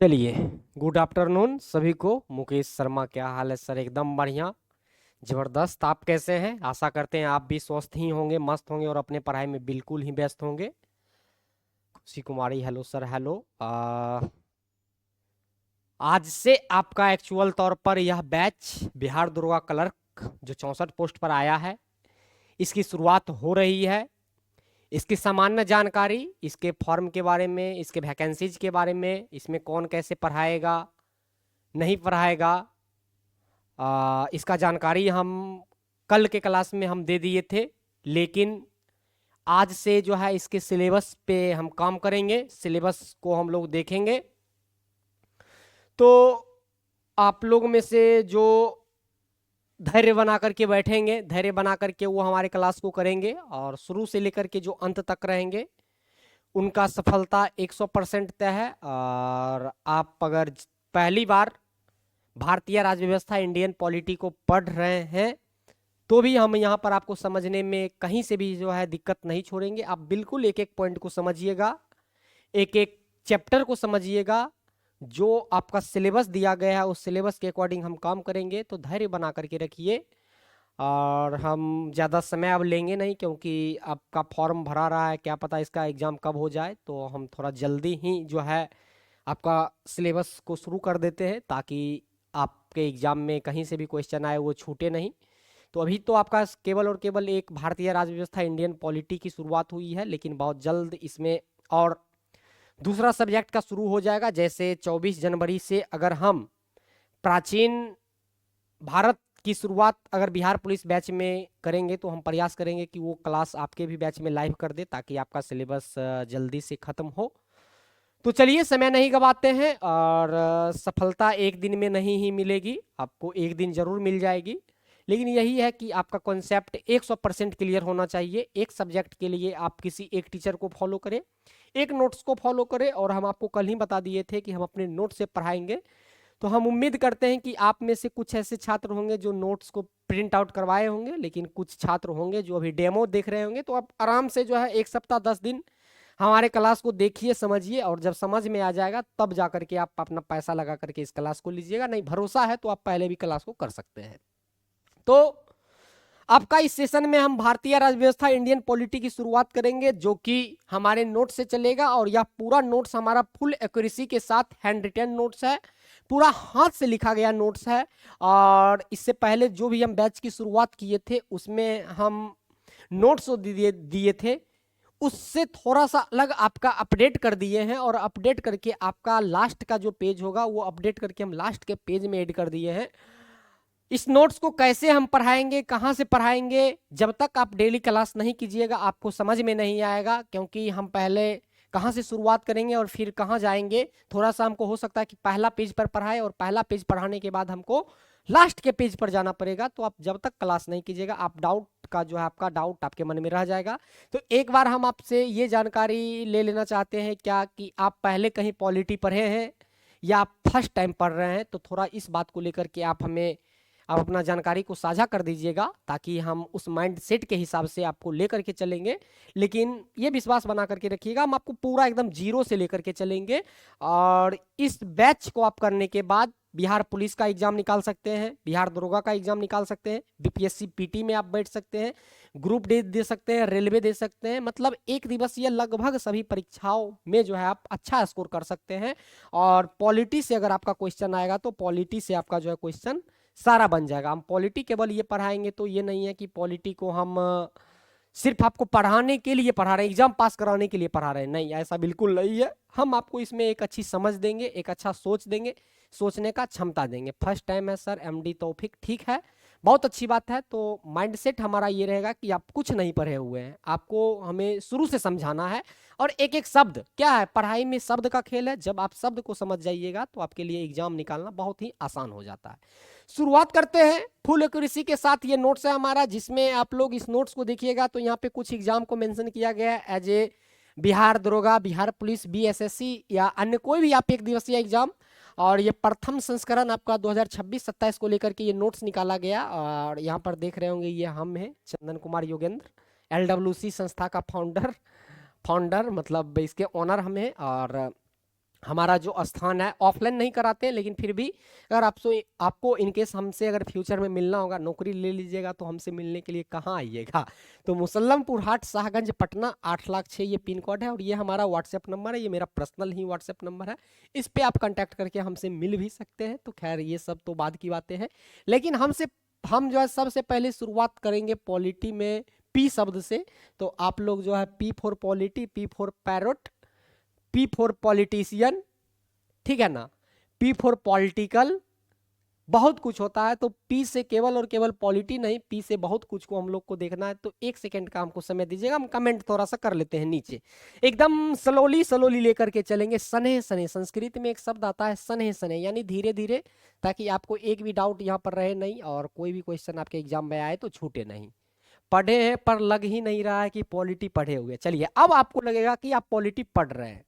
चलिए, good afternoon सभी को। मुकेश शर्मा, क्या हाल है सर? एकदम बढ़िया, जबरदस्त। आप कैसे हैं? आशा करते हैं आप भी स्वस्थ ही होंगे, मस्त होंगे और अपने पढ़ाई में बिल्कुल ही व्यस्त होंगे। खुशी कुमारी, हेलो सर, हेलो। आज से आपका एक्चुअल तौर पर यह बैच बिहार दुर्गा क्लर्क जो 64 पोस्ट पर आया है, इसकी शुरुआत हो रही है। इसकी सामान्य जानकारी, इसके फॉर्म के बारे में, इसके वैकेंसीज के बारे में, इसमें कौन कैसे पढ़ाएगा नहीं पढ़ाएगा, इसका जानकारी हम कल के क्लास में हम दे दिए थे। लेकिन आज से जो है इसके सिलेबस पे हम काम करेंगे, सिलेबस को हम लोग देखेंगे। तो आप लोग में से जो धैर्य बना करके बैठेंगे, धैर्य बना करके वो हमारे क्लास को करेंगे और शुरू से लेकर के जो अंत तक रहेंगे, उनका सफलता 100% तय है। और आप अगर पहली बार भारतीय राज्य व्यवस्था, इंडियन पॉलिटी को पढ़ रहे हैं, तो भी हम यहाँ पर आपको समझने में कहीं से भी जो है दिक्कत नहीं छोड़ेंगे। आप बिल्कुल एक एक पॉइंट को समझिएगा, एक एक चैप्टर को समझिएगा। जो आपका सिलेबस दिया गया है उस सिलेबस के अकॉर्डिंग हम काम करेंगे। तो धैर्य बना करके रखिए। और हम ज़्यादा समय अब लेंगे नहीं, क्योंकि आपका फॉर्म भरा रहा है, क्या पता इसका एग्ज़ाम कब हो जाए। तो हम थोड़ा जल्दी ही जो है आपका सिलेबस को शुरू कर देते हैं, ताकि आपके एग्ज़ाम में कहीं से भी क्वेश्चन आए वो छूटे नहीं। तो अभी तो आपका केवल और केवल एक भारतीय राज्य व्यवस्था, इंडियन पॉलिटी की शुरुआत हुई है, लेकिन बहुत जल्द इसमें और दूसरा सब्जेक्ट का शुरू हो जाएगा। जैसे 24 जनवरी से अगर हम प्राचीन भारत की शुरुआत अगर बिहार पुलिस बैच में करेंगे, तो हम प्रयास करेंगे कि वो क्लास आपके भी बैच में लाइव कर दे, ताकि आपका सिलेबस जल्दी से ख़त्म हो। तो चलिए, समय नहीं गवाते हैं। और सफलता एक दिन में नहीं ही मिलेगी, आपको एक दिन जरूर मिल जाएगी। लेकिन यही है कि आपका कॉन्सेप्ट 100% क्लियर होना चाहिए। एक सब्जेक्ट के लिए आप किसी एक टीचर को फॉलो करें, एक नोट्स को फॉलो करें। और हम आपको कल ही बता दिए थे कि हम अपने नोट से पढ़ाएंगे। तो हम उम्मीद करते हैं कि आप में से कुछ ऐसे छात्र होंगे जो नोट्स को प्रिंट आउट करवाए होंगे, लेकिन कुछ छात्र होंगे जो अभी डेमो देख रहे होंगे। तो आप आराम से जो है 1 सप्ताह 10 दिन हमारे क्लास को देखिए, समझिए, और जब समझ में आ जाएगा तब जा करके आप अपना पैसा लगा करके इस क्लास को लीजिएगा। नहीं भरोसा है तो आप पहले भी क्लास को कर सकते हैं। तो आपका इस सेशन में हम भारतीय राज्य व्यवस्था, इंडियन पॉलिटी की शुरुआत करेंगे, जो कि हमारे नोट से चलेगा। और यह पूरा नोट्स हमारा फुल एक्यूरेसी के साथ हैंड रिटन नोट्स है, पूरा हाथ से लिखा गया नोट्स है। और इससे पहले जो भी हम बैच की शुरुआत किए थे उसमें हम नोट्स दिए दिए थे, उससे थोड़ा सा अलग आपका अपडेट कर दिए हैं। और अपडेट करके आपका लास्ट का जो पेज होगा वो अपडेट करके हम लास्ट के पेज में ऐड कर दिए हैं। इस नोट्स को कैसे हम पढ़ाएंगे, कहाँ से पढ़ाएंगे, जब तक आप डेली क्लास नहीं कीजिएगा आपको समझ में नहीं आएगा। क्योंकि हम पहले कहाँ से शुरुआत करेंगे और फिर कहाँ जाएंगे। थोड़ा सा हमको हो सकता है कि पहला पेज पर पढ़ाए और पहला पेज पढ़ाने के बाद हमको लास्ट के पेज पर जाना पड़ेगा। तो आप जब तक क्लास नहीं कीजिएगा, आप डाउट का जो है आपका डाउट आपके मन में रह जाएगा। तो एक बार हम आपसे ये जानकारी ले लेना चाहते हैं क्या कि आप पहले कहीं पॉलिटी पढ़े हैं या आप फर्स्ट टाइम पढ़ रहे हैं। तो थोड़ा इस बात को लेकर के आप अपना जानकारी को साझा कर दीजिएगा, ताकि हम उस माइंड सेट के हिसाब से आपको लेकर के चलेंगे। लेकिन ये विश्वास बना करके रखिएगा, हम आपको पूरा एकदम जीरो से लेकर के चलेंगे। और इस बैच को आप करने के बाद बिहार पुलिस का एग्जाम निकाल सकते हैं, बिहार दरोगा का एग्जाम निकाल सकते हैं, बीपीएससी पीटी में आप बैठ सकते हैं, ग्रुप डी दे सकते हैं, रेलवे दे सकते हैं। मतलब एक दिवसीय लगभग सभी परीक्षाओं में जो है आप अच्छा स्कोर कर सकते हैं। और पॉलिटी से अगर आपका क्वेश्चन आएगा तो पॉलिटी से आपका जो है क्वेश्चन सारा बन जाएगा। हम पॉलिटी केवल ये पढ़ाएंगे तो ये नहीं है कि पॉलिटी को हम सिर्फ आपको पढ़ाने के लिए पढ़ा रहे हैं, एग्जाम पास कराने के लिए पढ़ा रहे हैं, नहीं, ऐसा बिल्कुल नहीं है। हम आपको इसमें एक अच्छी समझ देंगे, एक अच्छा सोच देंगे, सोचने का क्षमता देंगे। फर्स्ट टाइम है सर, एमडी तौफीक, ठीक है, बहुत अच्छी बात है। तो माइंडसेट हमारा ये रहेगा कि आप कुछ नहीं पढ़े हुए हैं, आपको हमें शुरू से समझाना है। और एक एक शब्द क्या है, पढ़ाई में शब्द का खेल है। जब आप शब्द को समझ जाइएगा तो आपके लिए एग्जाम निकालना बहुत ही आसान हो जाता है। शुरुआत करते हैं फुल एक्यूरेसी के साथ। ये नोट्स है हमारा, जिसमें आप लोग इस नोट्स को देखिएगा तो यहाँ पे कुछ एग्जाम को मेंशन किया गया है एज ए बिहार दरोगा, बिहार पुलिस, बीएसएससी या अन्य कोई भी आप एक दिवसीय एग्जाम। और ये प्रथम संस्करण आपका 2026-27 को लेकर के ये नोट्स निकाला गया। और यहाँ पर देख रहे होंगे ये हम हैं चंदन कुमार योगेंद्र, एलडब्ल्यूसी संस्था का फाउंडर, मतलब इसके ओनर हम हैं। और हमारा जो स्थान है, ऑफलाइन नहीं कराते हैं, लेकिन फिर भी अगर आपको इनकेस हमसे अगर फ्यूचर में मिलना होगा, नौकरी ले लीजिएगा, तो हमसे मिलने के लिए कहाँ आइएगा? तो मुसल्लमपुर हाट, शाहगंज, पटना 8,06,000 ये पिन कोड है, और ये हमारा व्हाट्सएप नंबर है, ये मेरा पर्सनल ही व्हाट्सएप नंबर है। इस पे आप कांटेक्ट करके हमसे मिल भी सकते हैं। तो खैर ये सब तो बाद की बातें हैं, लेकिन हम जो है सबसे पहले शुरुआत करेंगे पॉलिटी में पी शब्द से। तो आप लोग जो है P for polity, P for parrot, P for politician, ठीक है ना, पी फॉर पॉलिटिकल, बहुत कुछ होता है। तो पी से केवल और केवल पॉलिटी नहीं, पी से बहुत कुछ को हम लोग को देखना है। तो 1 सेकंड का हमको समय दीजिएगा, हम कमेंट थोड़ा सा कर लेते हैं नीचे, एकदम स्लोली स्लोली लेकर के चलेंगे। सने सने, संस्कृत में एक शब्द आता है सने सने, यानी धीरे धीरे, ताकि आपको एक भी डाउट यहाँ पर रहे नहीं, और कोई भी क्वेश्चन आपके एग्जाम में आए तो छूटे नहीं। पढ़े हैं पर लग ही नहीं रहा है कि पॉलिटी पढ़े हुए। चलिए, अब आपको लगेगा कि आप पॉलिटी पढ़ रहे हैं।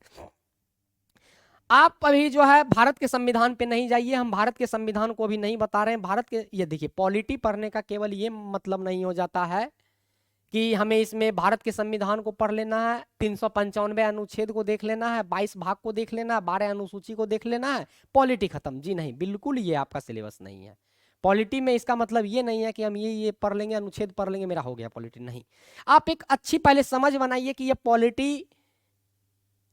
आप अभी जो है भारत के संविधान पे नहीं जाइए, हम भारत के संविधान को अभी नहीं बता रहे हैं। भारत के, ये देखिए, पॉलिटी पढ़ने का केवल ये मतलब नहीं हो जाता है कि हमें इसमें भारत के संविधान को पढ़ लेना है, 395 अनुच्छेद को देख लेना है, 22 भाग को देख लेना है, 12 अनुसूची को देख लेना है, पॉलिटी खत्म। जी नहीं, बिल्कुल ये आपका सिलेबस नहीं है। पॉलिटी में इसका मतलब ये नहीं है कि हम ये पढ़ लेंगे, अनुच्छेद पढ़ लेंगे, मेरा हो गया पॉलिटी, नहीं। आप एक अच्छी पहले समझ बनाइए कि ये पॉलिटी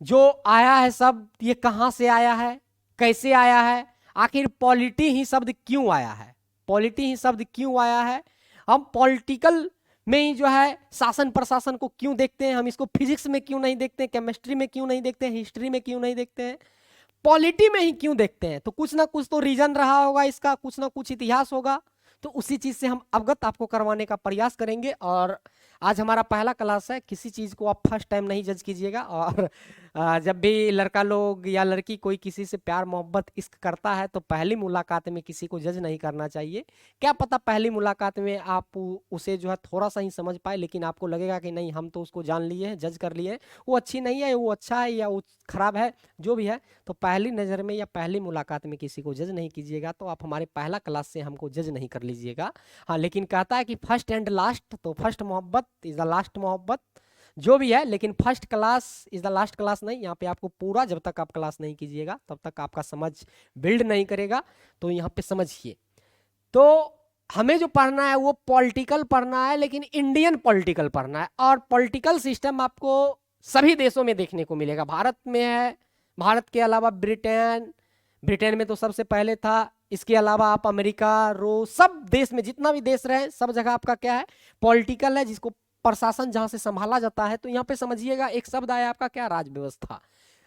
जो आया है सब, ये कहां से आया है, कैसे आया है, आखिर पॉलिटी ही शब्द क्यों आया है, पॉलिटी ही शब्द क्यों आया है। हम पॉलिटिकल में ही जो है शासन प्रशासन को क्यों देखते हैं, हम इसको फिजिक्स में क्यों नहीं देखते हैं, केमिस्ट्री में क्यों नहीं देखते हैं, हिस्ट्री में क्यों नहीं देखते हैं, पॉलिटी में ही क्यों देखते हैं। तो कुछ ना कुछ तो रीजन रहा होगा इसका, कुछ ना कुछ इतिहास होगा। तो उसी चीज से हम अवगत आपको करवाने का प्रयास करेंगे। और आज हमारा पहला क्लास है, किसी चीज को आप फर्स्ट टाइम नहीं जज कीजिएगा। और जब भी लड़का लोग या लड़की कोई किसी से प्यार मोहब्बत इश्क करता है, तो पहली मुलाकात में किसी को जज नहीं करना चाहिए। क्या पता पहली मुलाकात में आप उसे जो है थोड़ा सा ही समझ पाए, लेकिन आपको लगेगा कि नहीं, हम तो उसको जान लिए हैं, जज कर लिए हैं, वो अच्छी नहीं है, वो अच्छा है, या वो खराब है, जो भी है। तो पहली नज़र में या पहली मुलाकात में किसी को जज नहीं कीजिएगा। तो आप हमारे पहला क्लास से हमको जज नहीं कर लीजिएगा। हाँ, लेकिन कहता है कि फर्स्ट एंड लास्ट, तो फर्स्ट मोहब्बत इज द लास्ट मोहब्बत, जो भी है, लेकिन first class is the last class नहीं। यहाँ पे आपको पूरा, जब तक आप क्लास नहीं कीजिएगा तब तक आपका समझ बिल्ड नहीं करेगा। तो यहाँ पे समझिए, तो हमें जो पढ़ना है वो पॉलिटिकल पढ़ना है, लेकिन इंडियन पॉलिटिकल पढ़ना है। और पॉलिटिकल सिस्टम आपको सभी देशों में देखने को मिलेगा। भारत में है, भारत के अलावा ब्रिटेन में तो सबसे पहले था, इसके अलावा आप अमेरिका, रूस, सब देश में, जितना भी देश रहे, सब जगह आपका क्या है, पॉलिटिकल है, जिसको प्रशासन जहां से संभाला जाता है। तो यहाँ पे समझिएगा, एक शब्द आया आपका क्या, राज व्यवस्था।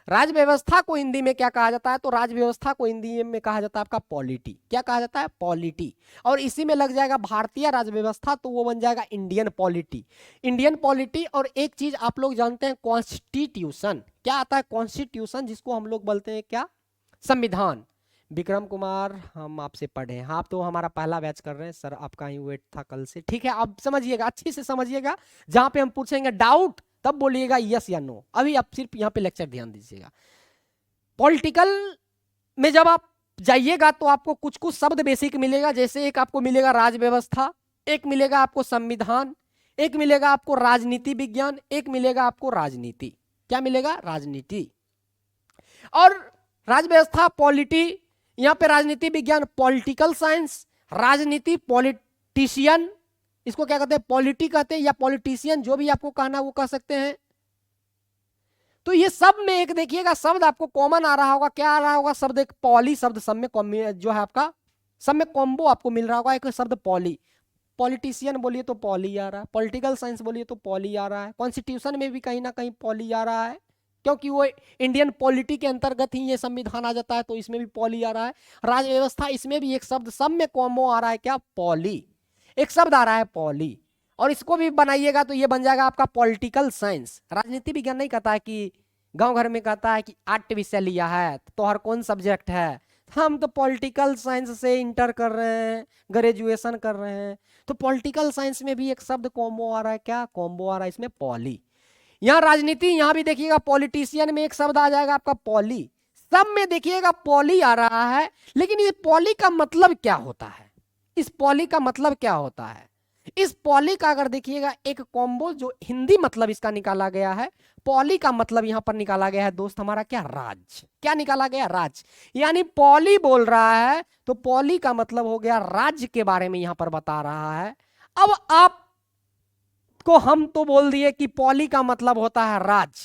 राज व्यवस्था को हिंदी में क्या कहा जाता है, तो राज व्यवस्था को हिंदी में कहा जाता है आपका पॉलिटी। क्या कहा जाता है, पॉलिटी। और इसी में लग जाएगा भारतीय राज व्यवस्था, तो वो बन जाएगा इंडियन पॉलिटी। Indian polity. और एक चीज आप लोग जानते हैं, कॉन्स्टिट्यूशन। क्या आता है, कॉन्स्टिट्यूशन, जिसको हम लोग बोलते हैं क्या, संविधान। विक्रम कुमार, हम आपसे पढ़े हैं। आप तो हमारा पहला बैच कर रहे हैं सर, आपका ही वेट था कल से, ठीक है। अब समझिएगा, अच्छे से समझिएगा, जहां पे हम पूछेंगे डाउट तब बोलिएगा यस या नो। अभी आप सिर्फ यहाँ पे लेक्चर ध्यान दीजिएगा। पॉलिटिकल में जब आप जाइएगा तो आपको कुछ कुछ शब्द बेसिक मिलेगा, जैसे एक आपको मिलेगा राज व्यवस्था, एक मिलेगा आपको संविधान, एक मिलेगा आपको राजनीति विज्ञान, एक मिलेगा आपको राजनीति। क्या मिलेगा, राजनीति। और राज व्यवस्था, पॉलिटी, यहाँ पे राजनीति विज्ञान, पॉलिटिकल साइंस, राजनीति, पॉलिटिशियन, इसको क्या कहते हैं, पॉलिटी कहते हैं, या पॉलिटिशियन, जो भी आपको कहना वो कह सकते हैं। तो ये सब में एक देखिएगा शब्द आपको कॉमन आ रहा होगा। क्या आ रहा होगा, शब्द एक पॉली शब्द, सब में जो है आपका सब में कॉम्बो आपको मिल रहा होगा, एक शब्द पॉली। पॉलिटिशियन बोलिए तो पॉली आ रहा है, पॉलिटिकल साइंस बोलिए तो पॉली आ रहा है, कॉन्स्टिट्यूशन में भी कहीं ना कहीं पॉली आ रहा है, क्योंकि वो इंडियन पॉलिटी के अंतर्गत ही ये संविधान आ जाता है, तो इसमें भी पॉली आ रहा है। राज व्यवस्था, इसमें भी एक शब्द, सब में कॉम्बो आ रहा है, क्या, पॉली। एक शब्द आ रहा है पॉली, और इसको भी बनाइएगा तो ये बन जाएगा आपका पॉलिटिकल साइंस। राजनीति विज्ञान नहीं कहता है कि गांव घर में कहता है कि 8 विषय लिया है तो हर कौन सब्जेक्ट है, हम तो पॉलिटिकल साइंस से इंटर कर रहे हैं, ग्रेजुएशन कर रहे हैं। तो पॉलिटिकल साइंस में भी एक शब्द कॉम्बो आ रहा है, क्या, कॉम्बो आ रहा है, इसमें पॉली। यहाँ राजनीति, यहाँ भी देखिएगा पॉलिटिशियन में एक शब्द आ जाएगा आपका पॉली। सब में देखिएगा पॉली आ रहा है, लेकिन ये पॉली का मतलब क्या होता है, इस पॉली का मतलब क्या होता है। इस पॉली का अगर देखिएगा एक कॉम्बो जो हिंदी मतलब इसका निकाला गया है, पॉली का मतलब यहां पर निकाला गया है दोस्त हमारा क्या, राज। क्या निकाला गया, राज। यानी पॉली बोल रहा है तो पॉली का मतलब हो गया राज्य के बारे में यहां पर बता रहा है। अब आप को हम तो बोल दिए कि पॉली का मतलब होता है राज,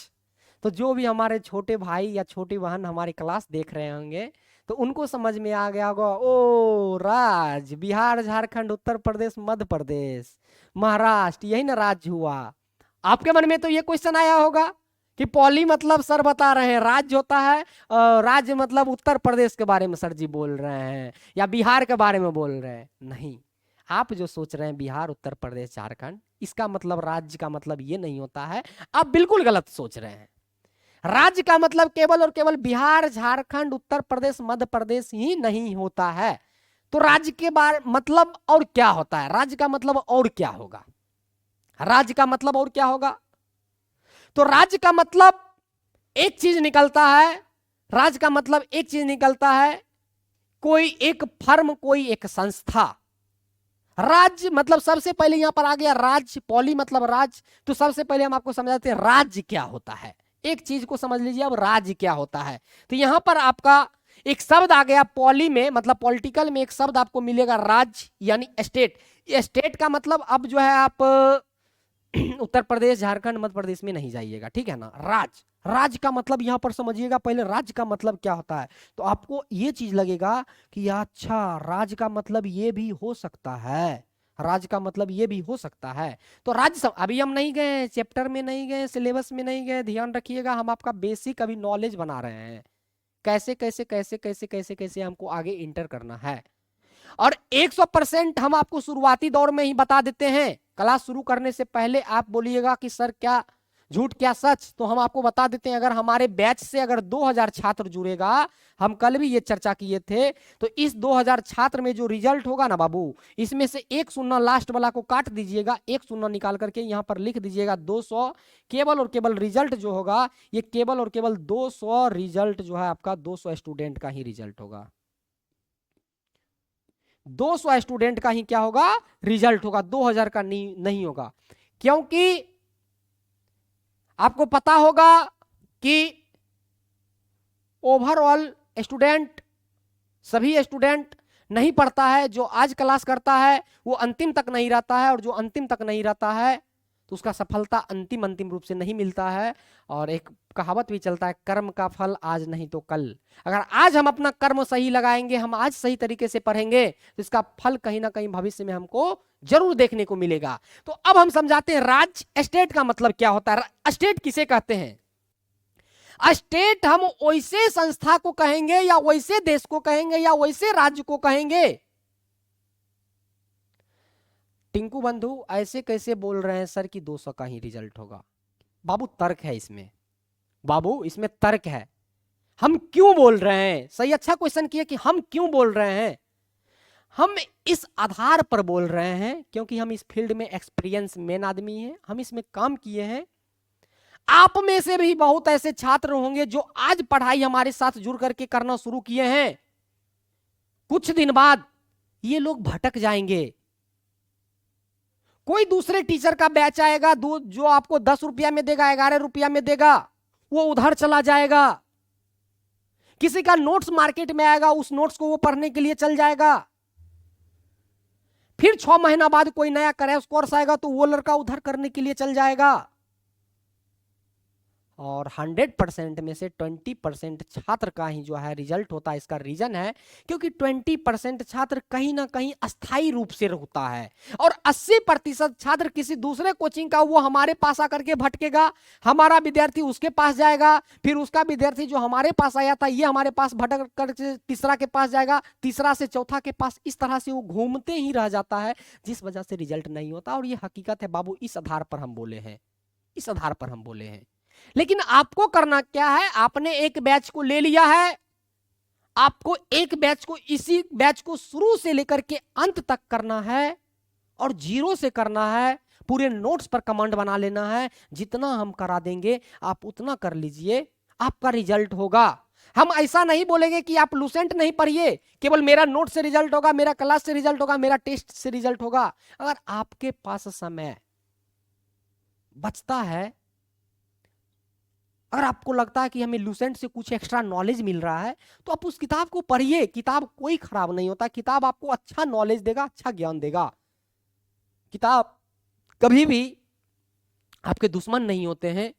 तो जो भी हमारे छोटे भाई या छोटी बहन हमारी क्लास देख रहे होंगे तो उनको समझ में आ गया होगा, ओ राज, बिहार, झारखंड, उत्तर प्रदेश, मध्य प्रदेश, महाराष्ट्र, यही ना राज्य हुआ। आपके मन में तो ये क्वेश्चन आया होगा कि पॉली मतलब सर बता रहे हैं राज्य होता है, राज्य मतलब उत्तर प्रदेश के बारे में सर जी बोल रहे हैं या बिहार के बारे में बोल रहे हैं। नहीं, आप जो सोच रहे हैं बिहार, उत्तर प्रदेश, झारखंड, इसका मतलब राज्य का मतलब ये नहीं होता है। आप बिल्कुल गलत सोच रहे हैं। राज्य का मतलब केवल और केवल बिहार, झारखंड, उत्तर प्रदेश, मध्य प्रदेश ही नहीं होता है। तो राज्य के बारे मतलब और क्या होता है, राज्य का मतलब और क्या होगा, राज्य का मतलब और क्या होगा? तो राज्य का मतलब एक चीज निकलता है, राज्य का मतलब एक चीज निकलता है, कोई एक फर्म, कोई एक संस्था। राज्य मतलब सबसे पहले यहां पर आ गया राज्य, पॉली मतलब राज्य। तो सबसे पहले हम आपको समझाते हैं राज्य क्या होता है। एक चीज को समझ लीजिए, अब राज्य क्या होता है। तो यहां पर आपका एक शब्द आ गया पॉली में, मतलब पॉलिटिकल में एक शब्द आपको मिलेगा राज्य यानी स्टेट। स्टेट का मतलब अब जो है आप उत्तर प्रदेश, झारखंड, मध्य प्रदेश में नहीं जाइएगा, ठीक है ना। राज्य, राज्य का मतलब यहां पर समझिएगा पहले राज्य का मतलब क्या होता है। तो आपको ये चीज लगेगा कि अच्छा राज्य का मतलब ये भी हो सकता है, राज्य का मतलब ये भी हो सकता है। तो राज्य अभी हम नहीं गए चैप्टर में, नहीं गए सिलेबस में, नहीं गए, ध्यान रखिएगा, हम आपका बेसिक अभी नॉलेज बना रहे हैं, कैसे कैसे कैसे कैसे कैसे कैसे हमको आगे इंटर करना है। और 100% हम आपको शुरुआती दौर में ही बता देते हैं। क्लास शुरू करने से पहले आप बोलिएगा कि सर क्या झूठ क्या सच, तो हम आपको बता देते हैं। अगर हमारे बैच से अगर 2000 छात्र जुड़ेगा, हम कल भी ये चर्चा किए थे, तो इस 2000 छात्र में जो रिजल्ट होगा ना बाबू, इसमें से एक शून्य लास्ट वाला को काट दीजिएगा, एक शून्य निकाल करके यहां पर लिख दीजिएगा 200। केवल और केवल रिजल्ट जो होगा ये केवल और केवल 200 रिजल्ट जो है आपका 200 स्टूडेंट का ही रिजल्ट होगा। 200 स्टूडेंट का ही क्या होगा, रिजल्ट होगा, 2000 का नहीं होगा। क्योंकि आपको पता होगा कि ओवरऑल स्टूडेंट, सभी स्टूडेंट नहीं पढ़ता है। जो आज क्लास करता है वो अंतिम तक नहीं रहता है, और जो अंतिम तक नहीं रहता है तो उसका सफलता अंतिम रूप से नहीं मिलता है। और एक कहावत भी चलता है, कर्म का फल आज नहीं तो कल। अगर आज हम अपना कर्म सही लगाएंगे, हम आज सही तरीके से पढ़ेंगे, तो इसका फल कहीं ना कहीं भविष्य में हमको जरूर देखने को मिलेगा। तो अब हम समझाते हैं राज्य, स्टेट का मतलब क्या होता है। स्टेट किसे कहते हैं? स्टेट हम वैसे संस्था को कहेंगे, या वैसे देश को कहेंगे, या वैसे राज्य को कहेंगे। टिंकू बंधु ऐसे कैसे बोल रहे हैं सर कि 200 का ही रिजल्ट होगा? बाबू तर्क है इसमें, बाबू इसमें तर्क है। हम क्यों बोल रहे हैं, सही अच्छा क्वेश्चन किया कि हम क्यों बोल रहे हैं। हम इस आधार पर बोल रहे हैं क्योंकि हम इस फील्ड में एक्सपीरियंस मैन आदमी हैं, हम इसमें काम किए हैं। आप में से भी बहुत ऐसे छात्र होंगे जो आज पढ़ाई हमारे साथ जुड़ करके करना शुरू किए हैं, कुछ दिन बाद ये लोग भटक जाएंगे। कोई दूसरे टीचर का बैच आएगा जो आपको 10 रुपया में देगा, 11 रुपया में देगा, वो उधर चला जाएगा। किसी का नोट्स मार्केट में आएगा, उस नोट्स को वो पढ़ने के लिए चल जाएगा। फिर 6 महीना बाद कोई नया क्रैश कोर्स आएगा तो वो लड़का उधर करने के लिए चल जाएगा। और 100% में से 20% छात्र का ही जो है रिजल्ट होता है। इसका रीजन है क्योंकि 20% छात्र कहीं ना कहीं अस्थायी रूप से होता है, और 80% छात्र किसी दूसरे कोचिंग का वो हमारे पास आकर के भटकेगा, हमारा विद्यार्थी उसके पास जाएगा, फिर उसका विद्यार्थी जो हमारे पास आया था ये हमारे पास भटक कर तीसरा के पास जाएगा, तीसरा से चौथा के पास, इस तरह से वो घूमते ही रह जाता है, जिस वजह से रिजल्ट नहीं होता। और ये हकीकत है बाबू, इस आधार पर हम बोले हैं, इस आधार पर हम बोले हैं। लेकिन आपको करना क्या है, आपने एक बैच को ले लिया है, आपको एक बैच को, इसी बैच को शुरू से लेकर के अंत तक करना है, और 0 से करना है। पूरे नोट्स पर कमांड बना लेना है, जितना हम करा देंगे आप उतना कर लीजिए, आपका रिजल्ट होगा। हम ऐसा नहीं बोलेंगे कि आप लूसेंट नहीं पढ़िए, केवल मेरा नोट से रिजल्ट होगा, मेरा क्लास से रिजल्ट होगा, मेरा टेस्ट से रिजल्ट होगा। अगर आपके पास समय बचता है, अगर आपको लगता है कि हमें लूसेंट से कुछ एक्स्ट्रा नॉलेज मिल रहा है, तो आप उस किताब को पढ़िए। किताब कोई खराब नहीं होता, किताब आपको अच्छा नॉलेज देगा, अच्छा ज्ञान देगा। किताब कभी भी आपके दुश्मन नहीं होते हैं।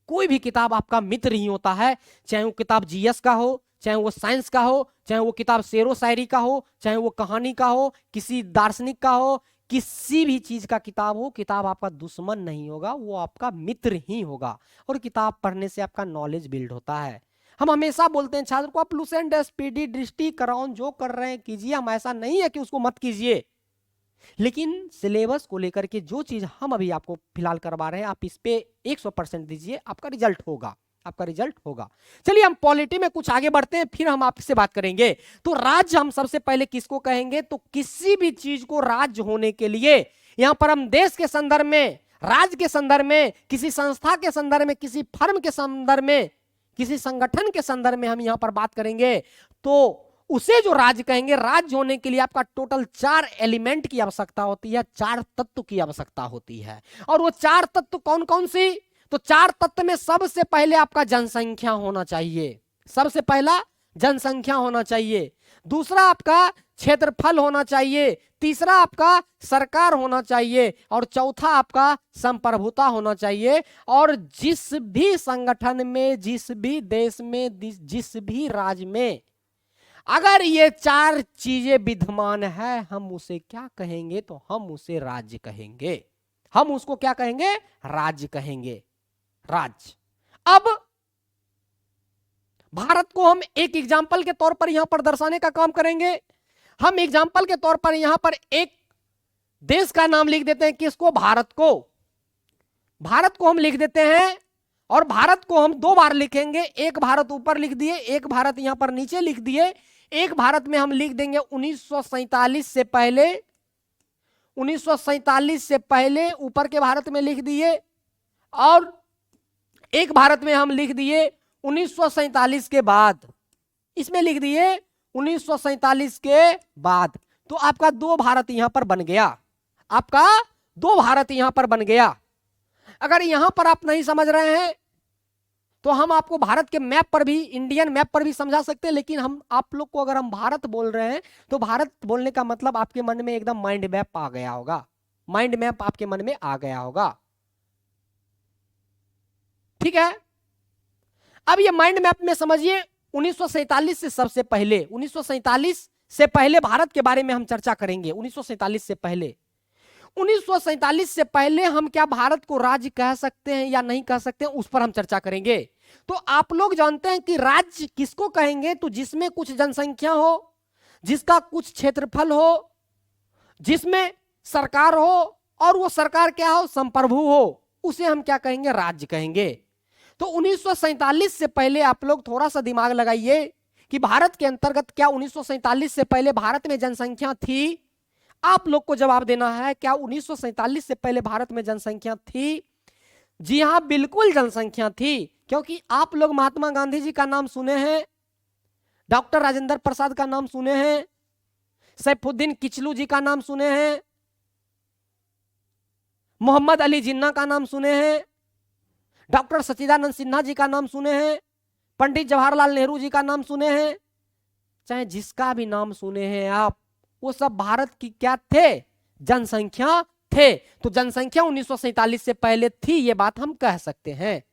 कोई भी किताब आपका मित्र ही होता है, चाहे वो किताब जीएस का हो, चाहे वो साइंस का हो, चाहे वो किताब शेरो शायरी का हो, चाहे वो कहानी का हो, किसी दार्शनिक का हो, किसी भी चीज का किताब हो, किताब आपका दुश्मन नहीं होगा, वो आपका मित्र ही होगा। और किताब पढ़ने से आपका नॉलेज बिल्ड होता है। हम हमेशा बोलते हैं छात्र को, आप लूसेंट, स्पीडी, दृष्टि, कराउन जो कर रहे हैं कीजिए, हम ऐसा नहीं है कि उसको मत कीजिए, लेकिन सिलेबस को लेकर के जो चीज हम अभी आपको फिलहाल करवा रहे हैं, आप इस पे 100% दीजिए, आपका रिजल्ट होगा, आपका रिजल्ट होगा। चलिए हम पॉलिटी में कुछ आगे बढ़ते हैं, फिर हम आपसे बात करेंगे। तो राज्य हम सबसे पहले किसको कहेंगे? तो किसी भी चीज को राज्य होने के लिए यहां पर हम देश के संदर्भ में, राज्य के संदर्भ में, किसी संस्था के संदर्भ में, किसी फर्म के संदर्भ में, किसी संगठन के संदर्भ में हम यहां पर बात करेंगे, तो उसे जो राज्य कहेंगे। राज्य होने के लिए आपका टोटल 4 एलिमेंट की आवश्यकता होती है, 4 तत्व की आवश्यकता होती है। और वो 4 तत्व कौन कौन सी? तो 4 तत्व में सबसे पहले आपका जनसंख्या होना चाहिए, सबसे पहला जनसंख्या होना चाहिए। दूसरा आपका क्षेत्रफल होना चाहिए। तीसरा आपका सरकार होना चाहिए। और चौथा आपका संप्रभुता होना चाहिए। और जिस भी संगठन में, जिस भी देश में, जिस भी राज्य में अगर ये 4 चीजें विद्यमान है, हम उसे क्या कहेंगे? तो हम उसे राज्य कहेंगे। हम उसको क्या कहेंगे? राज्य कहेंगे, राज्य। अब भारत को हम एक एग्जाम्पल के तौर पर यहां पर दर्शाने का काम करेंगे। हम एग्जाम्पल के तौर पर यहां पर एक देश का नाम लिख देते हैं। किसको? भारत को। भारत को हम लिख देते हैं, और भारत को हम 2 बार लिखेंगे। एक भारत ऊपर लिख दिए, एक भारत यहां पर नीचे लिख दिए। एक भारत में हम लिख देंगे 1947 से पहले, 1947 से पहले ऊपर के भारत में लिख दिए। और एक भारत में हम लिख दिए 1947 के बाद, इसमें लिख दिए 1947 के बाद। तो आपका 2 भारत यहां पर बन गया, आपका 2 भारत यहां पर बन गया। अगर यहां पर आप नहीं समझ रहे हैं तो हम आपको भारत के मैप पर भी, इंडियन मैप पर भी समझा सकते हैं। लेकिन हम आप लोग को अगर हम भारत बोल रहे हैं तो भारत बोलने का मतलब आपके मन में एकदम माइंड मैप आ गया होगा, माइंड मैप आपके मन में आ गया होगा, ठीक है। अब ये माइंड मैप में समझिए 1947 से सबसे पहले, 1947 से पहले भारत के बारे में हम चर्चा करेंगे। 1947 से पहले, 1947 से पहले हम क्या भारत को राज्य कह सकते हैं या नहीं कह सकते हैं, उस पर हम चर्चा करेंगे। तो आप लोग जानते हैं कि राज्य किसको कहेंगे? तो जिसमें कुछ जनसंख्या हो, जिसका कुछ क्षेत्रफल हो, जिसमें सरकार हो, और वो सरकार क्या हो? संप्रभु हो, उसे हम क्या कहेंगे? राज्य कहेंगे। तो 1947 से पहले आप लोग थोड़ा सा दिमाग लगाइए कि भारत के अंतर्गत क्या 1947 से पहले भारत में जनसंख्या थी? आप लोग को जवाब देना है, क्या 1947 से पहले भारत में जनसंख्या थी? जी हां, बिल्कुल जनसंख्या थी। क्योंकि आप लोग महात्मा गांधी जी का नाम सुने हैं, डॉक्टर राजेंद्र प्रसाद का नाम सुने हैं, सैफुद्दीन किचलू जी का नाम सुने हैं, मोहम्मद अली जिन्ना का नाम सुने हैं, डॉक्टर सच्चिदानंद सिन्हा जी का नाम सुने हैं, पंडित जवाहरलाल नेहरू जी का नाम सुने हैं। चाहे जिसका भी नाम सुने हैं आप, वो सब भारत की क्या थे? जनसंख्या थे। तो जनसंख्या 1947 से पहले थी, ये बात हम कह सकते हैं।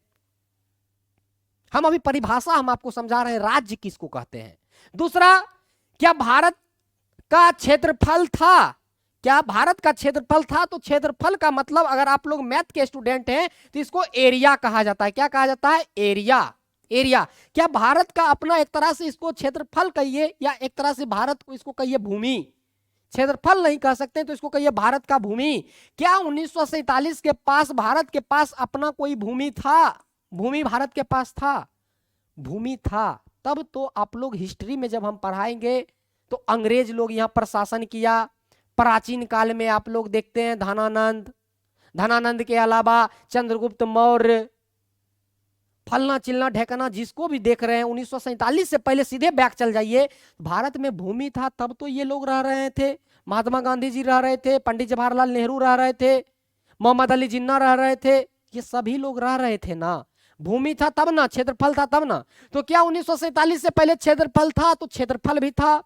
हम अभी परिभाषा हम आपको समझा रहे हैं, राज्य किसको कहते हैं। दूसरा, क्या भारत का क्षेत्रफल था? क्या भारत का क्षेत्रफल था? तो क्षेत्रफल का मतलब, अगर आप लोग मैथ के स्टूडेंट हैं तो इसको एरिया कहा जाता है। क्या कहा जाता है? एरिया। एरिया। क्या भारत का अपना, एक तरह से इसको क्षेत्रफल कहिए, या एक तरह से भारत को इसको कहिए भूमि। क्षेत्रफल नहीं कह सकते तो इसको कहिए भारत का भूमि। क्या 1947 के पास भारत के पास अपना कोई भूमि था? भूमि भारत के पास था? भूमि था। तब तो आप लोग हिस्ट्री में जब हम पढ़ाएंगे तो अंग्रेज लोग यहां पर शासन किया। प्राचीन काल में आप लोग देखते हैं धनानंद, धनानंद के अलावा चंद्रगुप्त मौर्य, फलना चिलना ढेकना जिसको भी देख रहे हैं 1947 से पहले सीधे बैक चल जाइए। भारत में भूमि था तब तो ये लोग रह रहे थे, महात्मा गांधी जी रह रहे थे, पंडित जवाहरलाल नेहरू रह रहे थे, मोहम्मद अली जिन्ना रह रहे थे, ये सभी लोग रह रहे थे ना। भूमि था तब ना, क्षेत्रफल था तब ना। तो क्या 1947 से पहले क्षेत्रफल था? तो क्षेत्रफल भी था।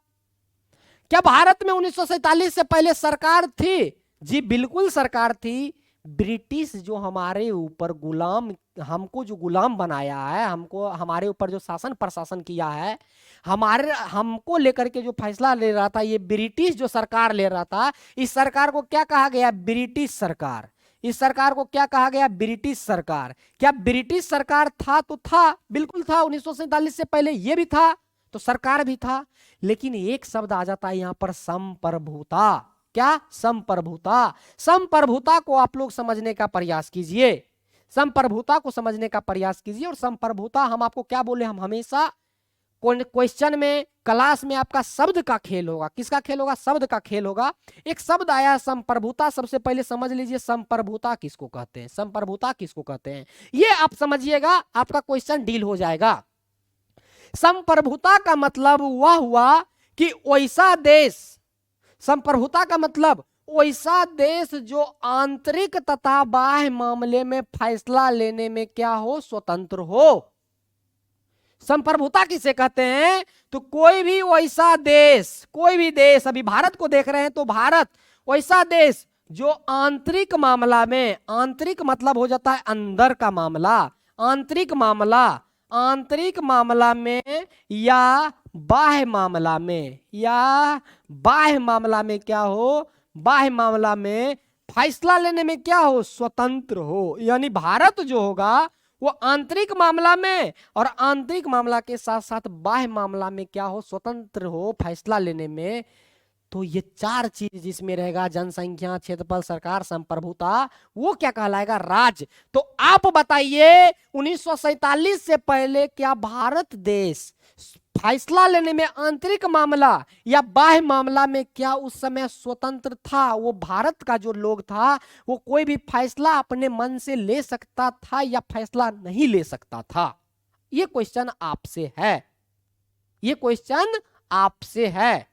क्या भारत में 1947 से पहले सरकार थी? जी बिल्कुल सरकार थी। ब्रिटिश जो हमारे ऊपर गुलाम, हमको जो गुलाम बनाया है, हमको हमारे ऊपर जो शासन प्रशासन किया है, हमको लेकर के जो फैसला ले रहा था, ये ब्रिटिश जो सरकार ले रहा था, इस सरकार को क्या कहा गया? ब्रिटिश सरकार। इस सरकार को क्या कहा गया? ब्रिटिश सरकार। क्या ब्रिटिश सरकार था? तो था, बिल्कुल था। 1947 से पहले ये भी था, तो सरकार भी था। लेकिन एक शब्द आ जाता है यहां पर, संप्रभुता। क्या? संप्रभुता। संप्रभुता को आप लोग समझने का प्रयास कीजिए, संप्रभुता को समझने का प्रयास कीजिए। और संप्रभुता हम आपको क्या बोले, हम हमेशा क्वेश्चन में, क्लास में आपका शब्द का खेल होगा। किसका खेल होगा? शब्द का खेल होगा। एक शब्द आया संप्रभुता, सबसे पहले समझ लीजिए संप्रभुता किसको कहते हैं, संप्रभुता किसको कहते हैं, ये आप समझिएगा, आपका क्वेश्चन डील हो जाएगा। संप्रभुता का मतलब वह हुआ कि वैसा देश, संप्रभुता का मतलब वैसा देश जो आंतरिक तथा बाह्य मामले में फैसला लेने में क्या हो? स्वतंत्र हो। संप्रभुता किसे कहते हैं? तो कोई भी वैसा देश, कोई भी देश, अभी भारत को देख रहे हैं तो भारत वैसा देश जो आंतरिक मामला में, आंतरिक मतलब हो जाता है अंदर का मामला, आंतरिक मामला, आंतरिक मामला में या बाह्य मामला में, या बाह्य मामला में क्या हो? बाह्य मामला में फैसला लेने में क्या हो? स्वतंत्र हो। यानी भारत जो होगा वो आंतरिक मामला में और आंतरिक मामला के साथ साथ बाह्य मामला में क्या हो? स्वतंत्र हो फैसला लेने में। तो ये चार चीज जिसमें रहेगा, जनसंख्या, क्षेत्रफल, सरकार, संप्रभुता, वो क्या कहलाएगा? राज्य। तो आप बताइए 1947 से पहले क्या भारत देश फैसला लेने में आंतरिक मामला या बाह्य मामला में क्या उस समय स्वतंत्र था? वो भारत का जो लोग था वो कोई भी फैसला अपने मन से ले सकता था या फैसला नहीं ले सकता था? ये क्वेश्चन आपसे है, ये क्वेश्चन आपसे है।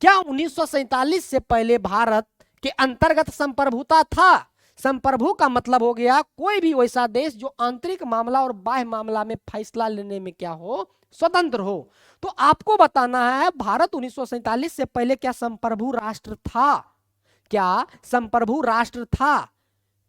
क्या 1947 से पहले भारत के अंतर्गत संप्रभुता था? संप्रभु का मतलब हो गया कोई भी वैसा देश जो आंतरिक मामला और बाह्य मामला में फैसला लेने में क्या हो? स्वतंत्र हो। तो आपको बताना है भारत 1947 से पहले क्या संप्रभु राष्ट्र था? क्या संप्रभु राष्ट्र था?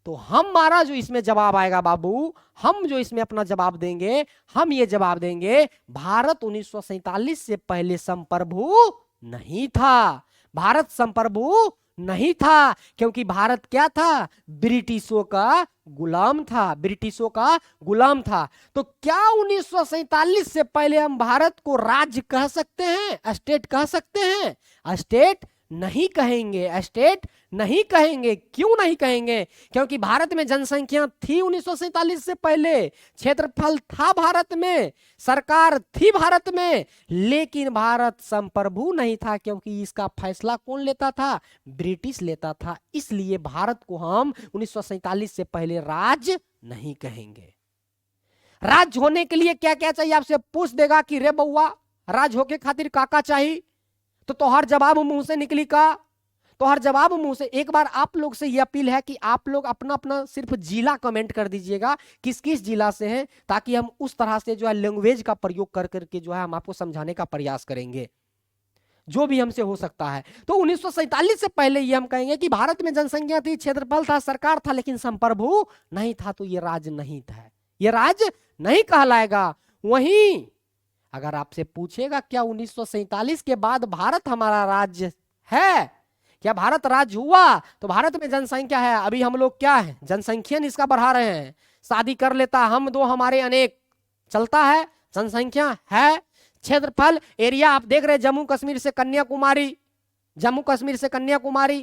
तो हमारा जो इसमें जवाब आएगा बाबू, हम जो इसमें अपना जवाब देंगे, हम ये जवाब देंगे भारत 1947 से पहले संप्रभु नहीं था। भारत संप्रभु नहीं था क्योंकि भारत क्या था? ब्रिटिशों का गुलाम था, ब्रिटिशों का गुलाम था। तो क्या 1947 से पहले हम भारत को राज्य कह सकते हैं? स्टेट कह सकते हैं? स्टेट नहीं कहेंगे, स्टेट नहीं कहेंगे। क्यों नहीं कहेंगे? क्योंकि भारत में जनसंख्या थी 1947 से पहले, क्षेत्रफल था भारत में, सरकार थी भारत में, लेकिन भारत संप्रभु नहीं था क्योंकि इसका फैसला कौन लेता था? ब्रिटिश लेता था। इसलिए भारत को हम 1947 से पहले राज्य नहीं कहेंगे। राज्य होने के लिए क्या क्या चाहिए? आपसे पूछ देगा कि रे बउआ राज्य होके खातिर काका चाहिए, तो तोहर जवाब मुंह से निकली का? तोहर जवाब मुंह से। एक बार आप लोग से यह अपील है कि आप लोग अपना अपना सिर्फ जिला कमेंट कर दीजिएगा, किस किस जिला से हैं, ताकि हम उस तरह से जो है लैंग्वेज का प्रयोग कर करके जो है हम आपको समझाने का प्रयास करेंगे, जो भी हमसे हो सकता है। तो 1947 से पहले ये हम कहेंगे कि भारत में जनसंख्या थी, क्षेत्रफल था, सरकार था, लेकिन संप्रभु नहीं था। तो ये राज्य नहीं था, ये राज्य नहीं कहलाएगा। वहीं अगर आपसे पूछेगा क्या 1947 के बाद भारत हमारा राज्य है, क्या भारत राज्य हुआ? तो भारत में जनसंख्या है, अभी हम लोग क्या है? जनसंख्या इसका बढ़ा रहे हैं। शादी कर लेता हम दो हमारे अनेक, चलता है, जनसंख्या है। क्षेत्रफल, एरिया आप देख रहे हैं, जम्मू कश्मीर से कन्याकुमारी, जम्मू कश्मीर से कन्याकुमारी,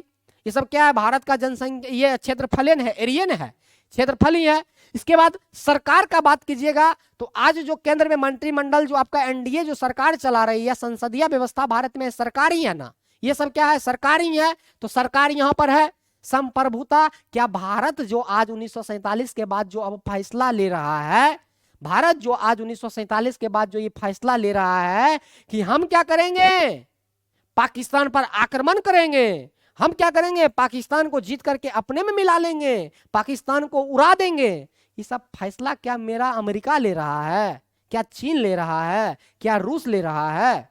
ये सब क्या है? भारत का जनसंख्या, ये क्षेत्रफलन है, एरियन है, क्षेत्रफल ही है। इसके बाद सरकार का बात कीजिएगा तो आज जो केंद्र में मंत्रिमंडल जो आपका एनडीए जो सरकार चला रही है, संसदीय व्यवस्था भारत में सरकार ही है ना, ये सब क्या है? सरकार ही है। तो सरकार यहां पर है। संप्रभुता, क्या भारत जो आज 1947 के बाद जो अब फैसला ले रहा है, भारत जो आज 1947 के बाद जो ये फैसला ले रहा है कि हम क्या करेंगे, पाकिस्तान पर आक्रमण करेंगे, हम क्या करेंगे, पाकिस्तान को जीत करके अपने में मिला लेंगे, पाकिस्तान को उड़ा देंगे, ये सब फैसला क्या मेरा अमेरिका ले रहा है, क्या चीन ले रहा है, क्या रूस ले रहा है?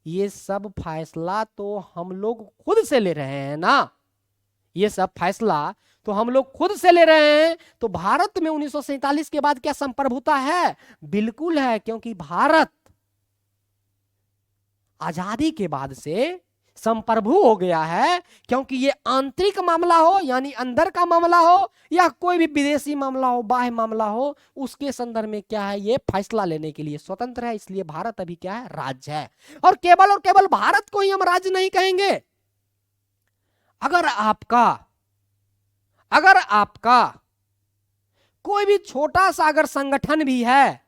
ये सब फैसला तो हम लोग खुद से ले रहे हैं ना, ये सब फैसला तो हम लोग खुद से ले रहे हैं। तो भारत में 1947 के बाद क्या संप्रभुता है? बिल्कुल है, क्योंकि भारत आजादी के बाद से संप्रभु हो गया है। क्योंकि ये आंतरिक मामला हो यानी अंदर का मामला हो या कोई भी विदेशी मामला हो, बाह्य मामला हो, उसके संदर्भ में क्या है, ये फैसला लेने के लिए स्वतंत्र है। इसलिए भारत अभी क्या है, राज्य है। और केवल भारत को ही हम राज्य नहीं कहेंगे। अगर आपका कोई भी छोटा सा अगर संगठन भी है,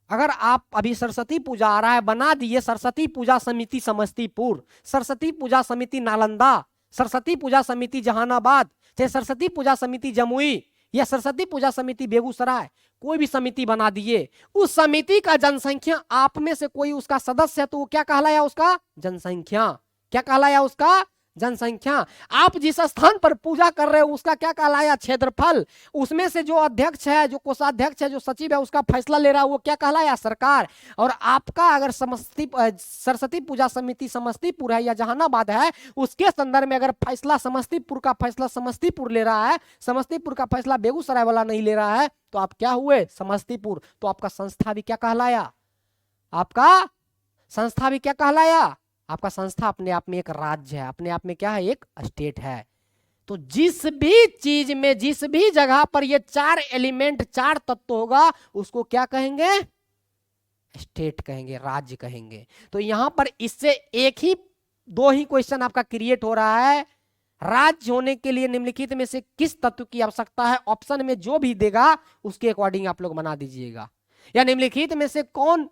अगर आप अभी सरस्वती पूजा आ रहा है, बना दिए सरस्वती पूजा समिति समस्तीपुर, सरस्वती पूजा समिति नालंदा, सरस्वती पूजा समिति जहानाबाद, चाहे सरस्वती पूजा समिति जमुई या सरस्वती पूजा समिति बेगूसराय, कोई भी समिति बना दिए, उस समिति का जनसंख्या आप में से कोई उसका सदस्य है तो वो क्या कहलाया, उसका जनसंख्या। क्या कहलाया, उसका जनसंख्या। आप जिस स्थान पर पूजा कर रहे हो उसका क्या कहलाया, क्षेत्रफल। उसमें से जो अध्यक्ष है, जो कोषाध्यक्ष है, जो सचिव है, उसका फैसला ले रहा है वो क्या कहलाया, सरकार। और आपका अगर सरस्वती पूजा समिति समस्तीपुर है या जहानाबाद है, उसके संदर्भ में अगर फैसला समस्तीपुर का फैसला समस्तीपुर ले रहा है, समस्तीपुर का फैसला बेगूसराय वाला नहीं ले रहा है, तो आप क्या हुए, समस्तीपुर। तो आपका संस्था भी क्या कहलाया, आपका संस्था भी क्या कहलाया, आपका संस्था अपने आप में एक राज्य है, अपने आप में क्या है, एक स्टेट है। तो जिस भी चीज में, जिस भी जगह पर ये चार एलिमेंट, चार तत्व होगा, उसको क्या कहेंगे, स्टेट कहेंगे, राज्य कहेंगे। तो यहां पर इससे दो ही क्वेश्चन आपका क्रिएट हो रहा है। राज्य होने के लिए निम्नलिखित में से किस तत्व की आवश्यकता है? ऑप्शन में जो भी देगा उसके अकॉर्डिंग आप लोग बना दीजिएगा। या निम्नलिखित में से कौन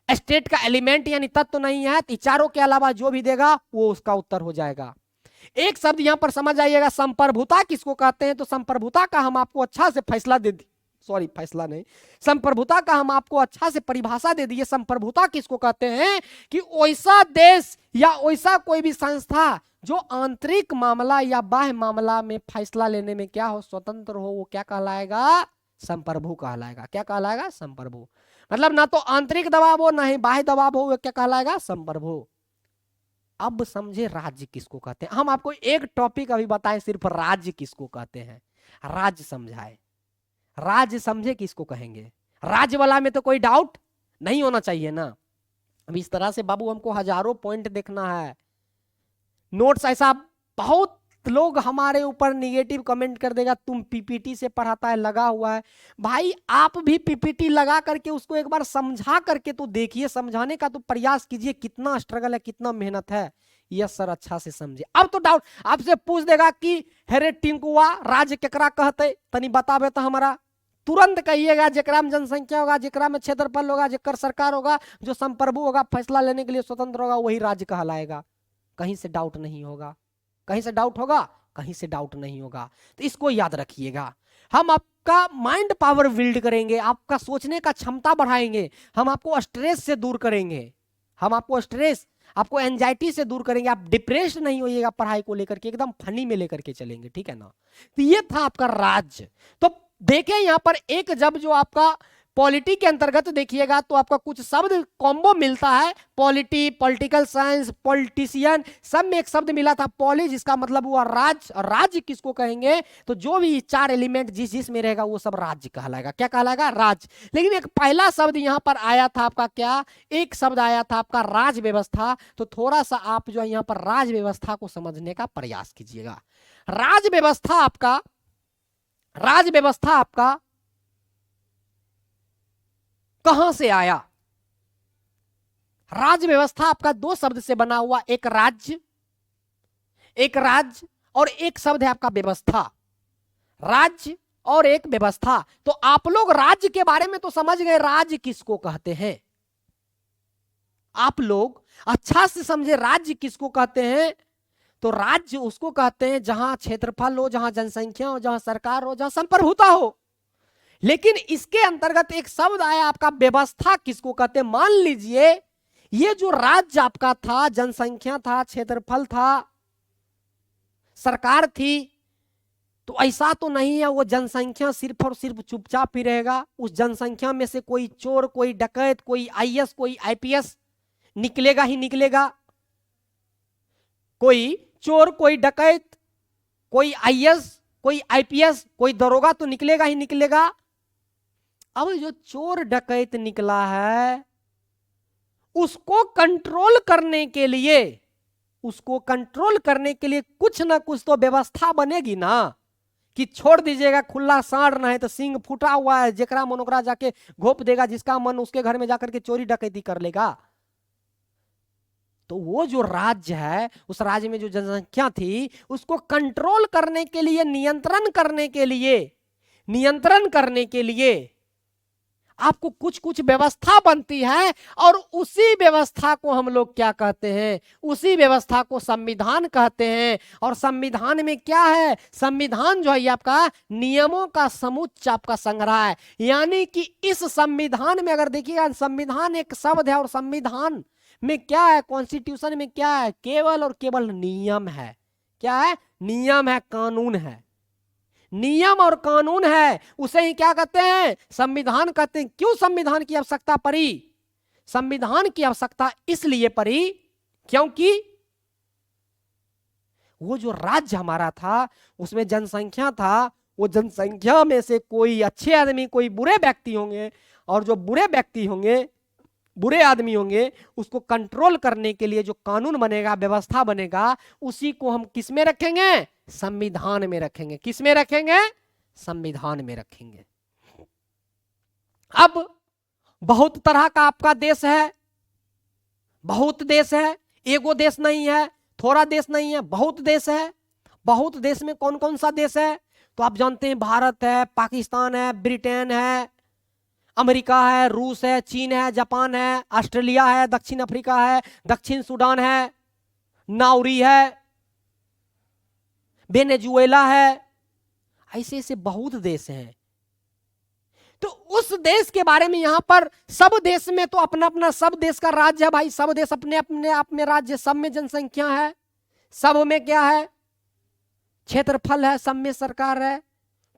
स्टेट का एलिमेंट यानी तत्व तो नहीं है, चारों के अलावा जो भी देगा वो उसका उत्तर हो जाएगा। एक शब्द यहां पर समझ आइएगा, संप्रभुता किसको कहते हैं? तो संप्रभुता का हम आपको अच्छा से संप्रभुता का हम आपको अच्छा से परिभाषा दे दिए। संप्रभुता किसको कहते हैं कि वैसा देश या वैसा कोई भी संस्था जो आंतरिक मामला या बाह्य मामला में फैसला लेने में क्या हो, स्वतंत्र हो, वो क्या कहलाएगा, संप्रभु कहलाएगा। क्या कहलाएगा, संप्रभु। मतलब ना तो आंतरिक दबाव हो ना ही बाह्य दबाव हो, वो क्या कहलाएगा, संप्रभु। अब समझे राज्य किसको कहते हैं। हम आपको एक टॉपिक अभी बताएं, सिर्फ राज्य किसको कहते हैं, राज्य समझाए। राज्य समझे किसको कहेंगे, राज्य वाला में तो कोई डाउट नहीं होना चाहिए ना। अब इस तरह से बाबू हमको हजारों पॉइंट देखना है, नोट्स ऐसा बहुत लोग हमारे ऊपर निगेटिव कमेंट कर देगा, तुम पीपीटी से पढ़ाता है, लगा हुआ है। भाई आप भी पीपीटी लगा करके उसको एक बार समझा करके तो देखिए, समझाने का तो प्रयास कीजिए, कितना स्ट्रगल है, कितना मेहनत है। यस सर, अच्छा से समझे। अब तो डाउट आपसे पूछ देगा कि हेरे टिंकुआ राज्य केकरा कहते, तनी बतावे तो हमारा, तुरंत कहिएगा जेकरा में जनसंख्या होगा, जेकरा में क्षेत्रफल होगा, जेकर सरकार होगा, जो संप्रभु होगा, फैसला लेने के लिए स्वतंत्र होगा, वही राज्य कहलाएगा। कहीं से डाउट नहीं होगा, कहीं से डाउट होगा, कहीं से डाउट नहीं होगा। तो इसको याद रखिएगा। हम आपका माइंड पावर बिल्ड करेंगे, आपका सोचने का क्षमता बढ़ाएंगे, हम आपको स्ट्रेस से दूर करेंगे, हम आपको स्ट्रेस, आपको एंजाइटी से दूर करेंगे। आप डिप्रेस नहीं होइएगा पढ़ाई को लेकर के, एकदम फनी में लेकर के चलेंगे, ठीक है ना। तो ये था आपका राज्य। तो देखें यहां पर एक जब जो आपका पॉलिटी के अंतर्गत देखिएगा तो आपका कुछ शब्द कॉम्बो मिलता है, पॉलिटी, पॉलिटिकल साइंस, पॉलिटिशियन, सब में एक शब्द मिला था पॉली, जिसका मतलब हुआ राज्य। और राज्य किसको कहेंगे, तो जो भी चार एलिमेंट जिस में रहेगा वो सब राज्य कहलाएगा। क्या कहलाएगा, राज्य। लेकिन एक पहला शब्द यहां पर आया था आपका, क्या, एक शब्द आया था आपका राज व्यवस्था। तो थोड़ा सा आप जो है यहां पर राज व्यवस्था को समझने का प्रयास कीजिएगा। राज व्यवस्था आपका कहां से आया? राज्य व्यवस्था आपका दो शब्द से बना हुआ, एक राज्य और एक शब्द है आपका व्यवस्था। राज्य और एक व्यवस्था। तो आप लोग राज्य के बारे में तो समझ गए, राज्य किसको कहते हैं। आप लोग अच्छा से समझे राज्य किसको कहते हैं। तो राज्य उसको कहते हैं जहां क्षेत्रफल हो, जहां जनसंख्या हो, जहां सरकार हो, जहां संप्रभुता हो। लेकिन इसके अंतर्गत एक शब्द आया आपका व्यवस्था, किसको कहते हैं? मान लीजिए ये जो राज्य आपका था, जनसंख्या था, क्षेत्रफल था, सरकार थी, तो ऐसा तो नहीं है वो जनसंख्या सिर्फ और सिर्फ चुपचाप ही रहेगा। उस जनसंख्या में से कोई चोर, कोई डकैत, कोई आईएएस, कोई आईपीएस निकलेगा ही निकलेगा। कोई चोर, कोई डकैत, कोई आईएएस, कोई आईपीएस, कोई दरोगा तो निकलेगा ही निकलेगा। अब जो चोर डकैत निकला है उसको कंट्रोल करने के लिए, उसको कंट्रोल करने के लिए कुछ ना कुछ तो व्यवस्था बनेगी ना, कि छोड़ दीजिएगा खुला सांड ना है तो सिंह फूटा हुआ है, जेकरा मन ओकरा जाके घोप देगा, जिसका मन उसके घर में जाकर के चोरी डकैती कर लेगा। तो वो जो राज्य है, उस राज्य में जो जनसंख्या थी उसको कंट्रोल करने के लिए, नियंत्रण करने के लिए आपको कुछ कुछ व्यवस्था बनती है, और उसी व्यवस्था को हम लोग क्या कहते हैं? उसी व्यवस्था को संविधान कहते हैं। और संविधान में क्या है? संविधान जो है आपका नियमों का समुच्चय आपका संग्रह है। यानी कि इस संविधान में अगर देखिएगा, संविधान एक शब्द है, और संविधान में क्या है? कॉन्स्टिट्यूशन में क्या है? केवल और केवल नियम है। क्या है? नियम है, कानून है। नियम और कानून है, उसे ही क्या कहते हैं? संविधान कहते हैं। क्यों संविधान की आवश्यकता पड़ी? संविधान की आवश्यकता इसलिए पड़ी क्योंकि वो जो राज्य हमारा था उसमें जनसंख्या था, वो जनसंख्या में से कोई अच्छे आदमी, कोई बुरे व्यक्ति होंगे, और जो बुरे व्यक्ति होंगे, बुरे आदमी होंगे, उसको कंट्रोल करने के लिए जो कानून बनेगा, व्यवस्था बनेगा, उसी को हम किस में रखेंगे? संविधान में रखेंगे। किस में रखेंगे? संविधान में रखेंगे। अब बहुत तरह का आपका देश है, बहुत देश है, एगो देश नहीं है, थोड़ा देश नहीं है, बहुत देश है। बहुत देश में कौन कौन सा देश है? तो आप जानते हैं, भारत है, पाकिस्तान है, ब्रिटेन है, अमेरिका है, रूस है, चीन है, जापान है, ऑस्ट्रेलिया है, दक्षिण अफ्रीका है, दक्षिण सूडान है, नाउरी है, वेनेजुएला है। ऐसे ऐसे बहुत देश हैं। तो उस देश के बारे में यहां पर, सब देश में तो अपना अपना, सब देश का राज्य है भाई, सब देश अपने अपने आप में राज्य, सब में जनसंख्या है, सब में क्या है? क्षेत्रफल है, सब में सरकार है,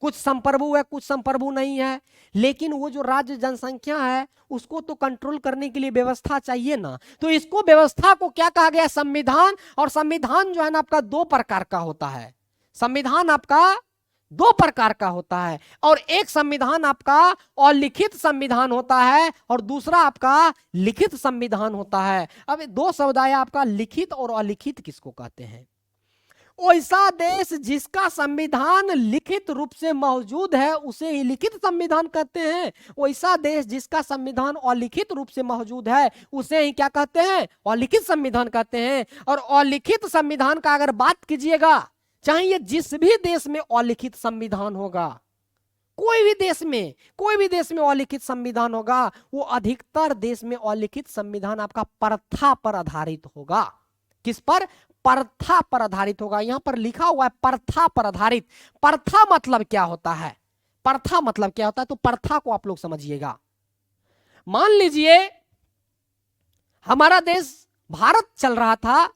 कुछ संप्रभु है, कुछ संप्रभु नहीं है। लेकिन वो जो राज्य जनसंख्या है उसको तो कंट्रोल करने के लिए व्यवस्था चाहिए ना। तो इसको, व्यवस्था को क्या कहा गया? संविधान। और संविधान जो है ना आपका दो प्रकार का होता है। संविधान आपका दो प्रकार का होता है, और एक संविधान आपका अलिखित संविधान होता है, और दूसरा आपका लिखित संविधान होता है। अब दो शब्द आया आपका, लिखित और अलिखित किसको कहते हैं? ऐसा देश जिसका संविधान लिखित रूप से मौजूद है उसे ही लिखित संविधान कहते हैं। ऐसा देश जिसका संविधान अलिखित रूप से मौजूद है उसे ही क्या कहते हैं? अलिखित संविधान कहते हैं। और अलिखित संविधान का अगर बात कीजिएगा, चाहे जिस भी देश में अलिखित संविधान होगा, कोई भी देश में अलिखित संविधान होगा, वो अधिकतर देश में अलिखित संविधान आपका प्रथा पर आधारित होगा। किस पर? प्रथा पर आधारित होगा। यहां पर लिखा हुआ है प्रथा पर आधारित। प्रथा मतलब क्या होता है? प्रथा मतलब क्या होता है? तो प्रथा को आप लोग समझिएगा। मान लीजिए हमारा देश भारत चल रहा था,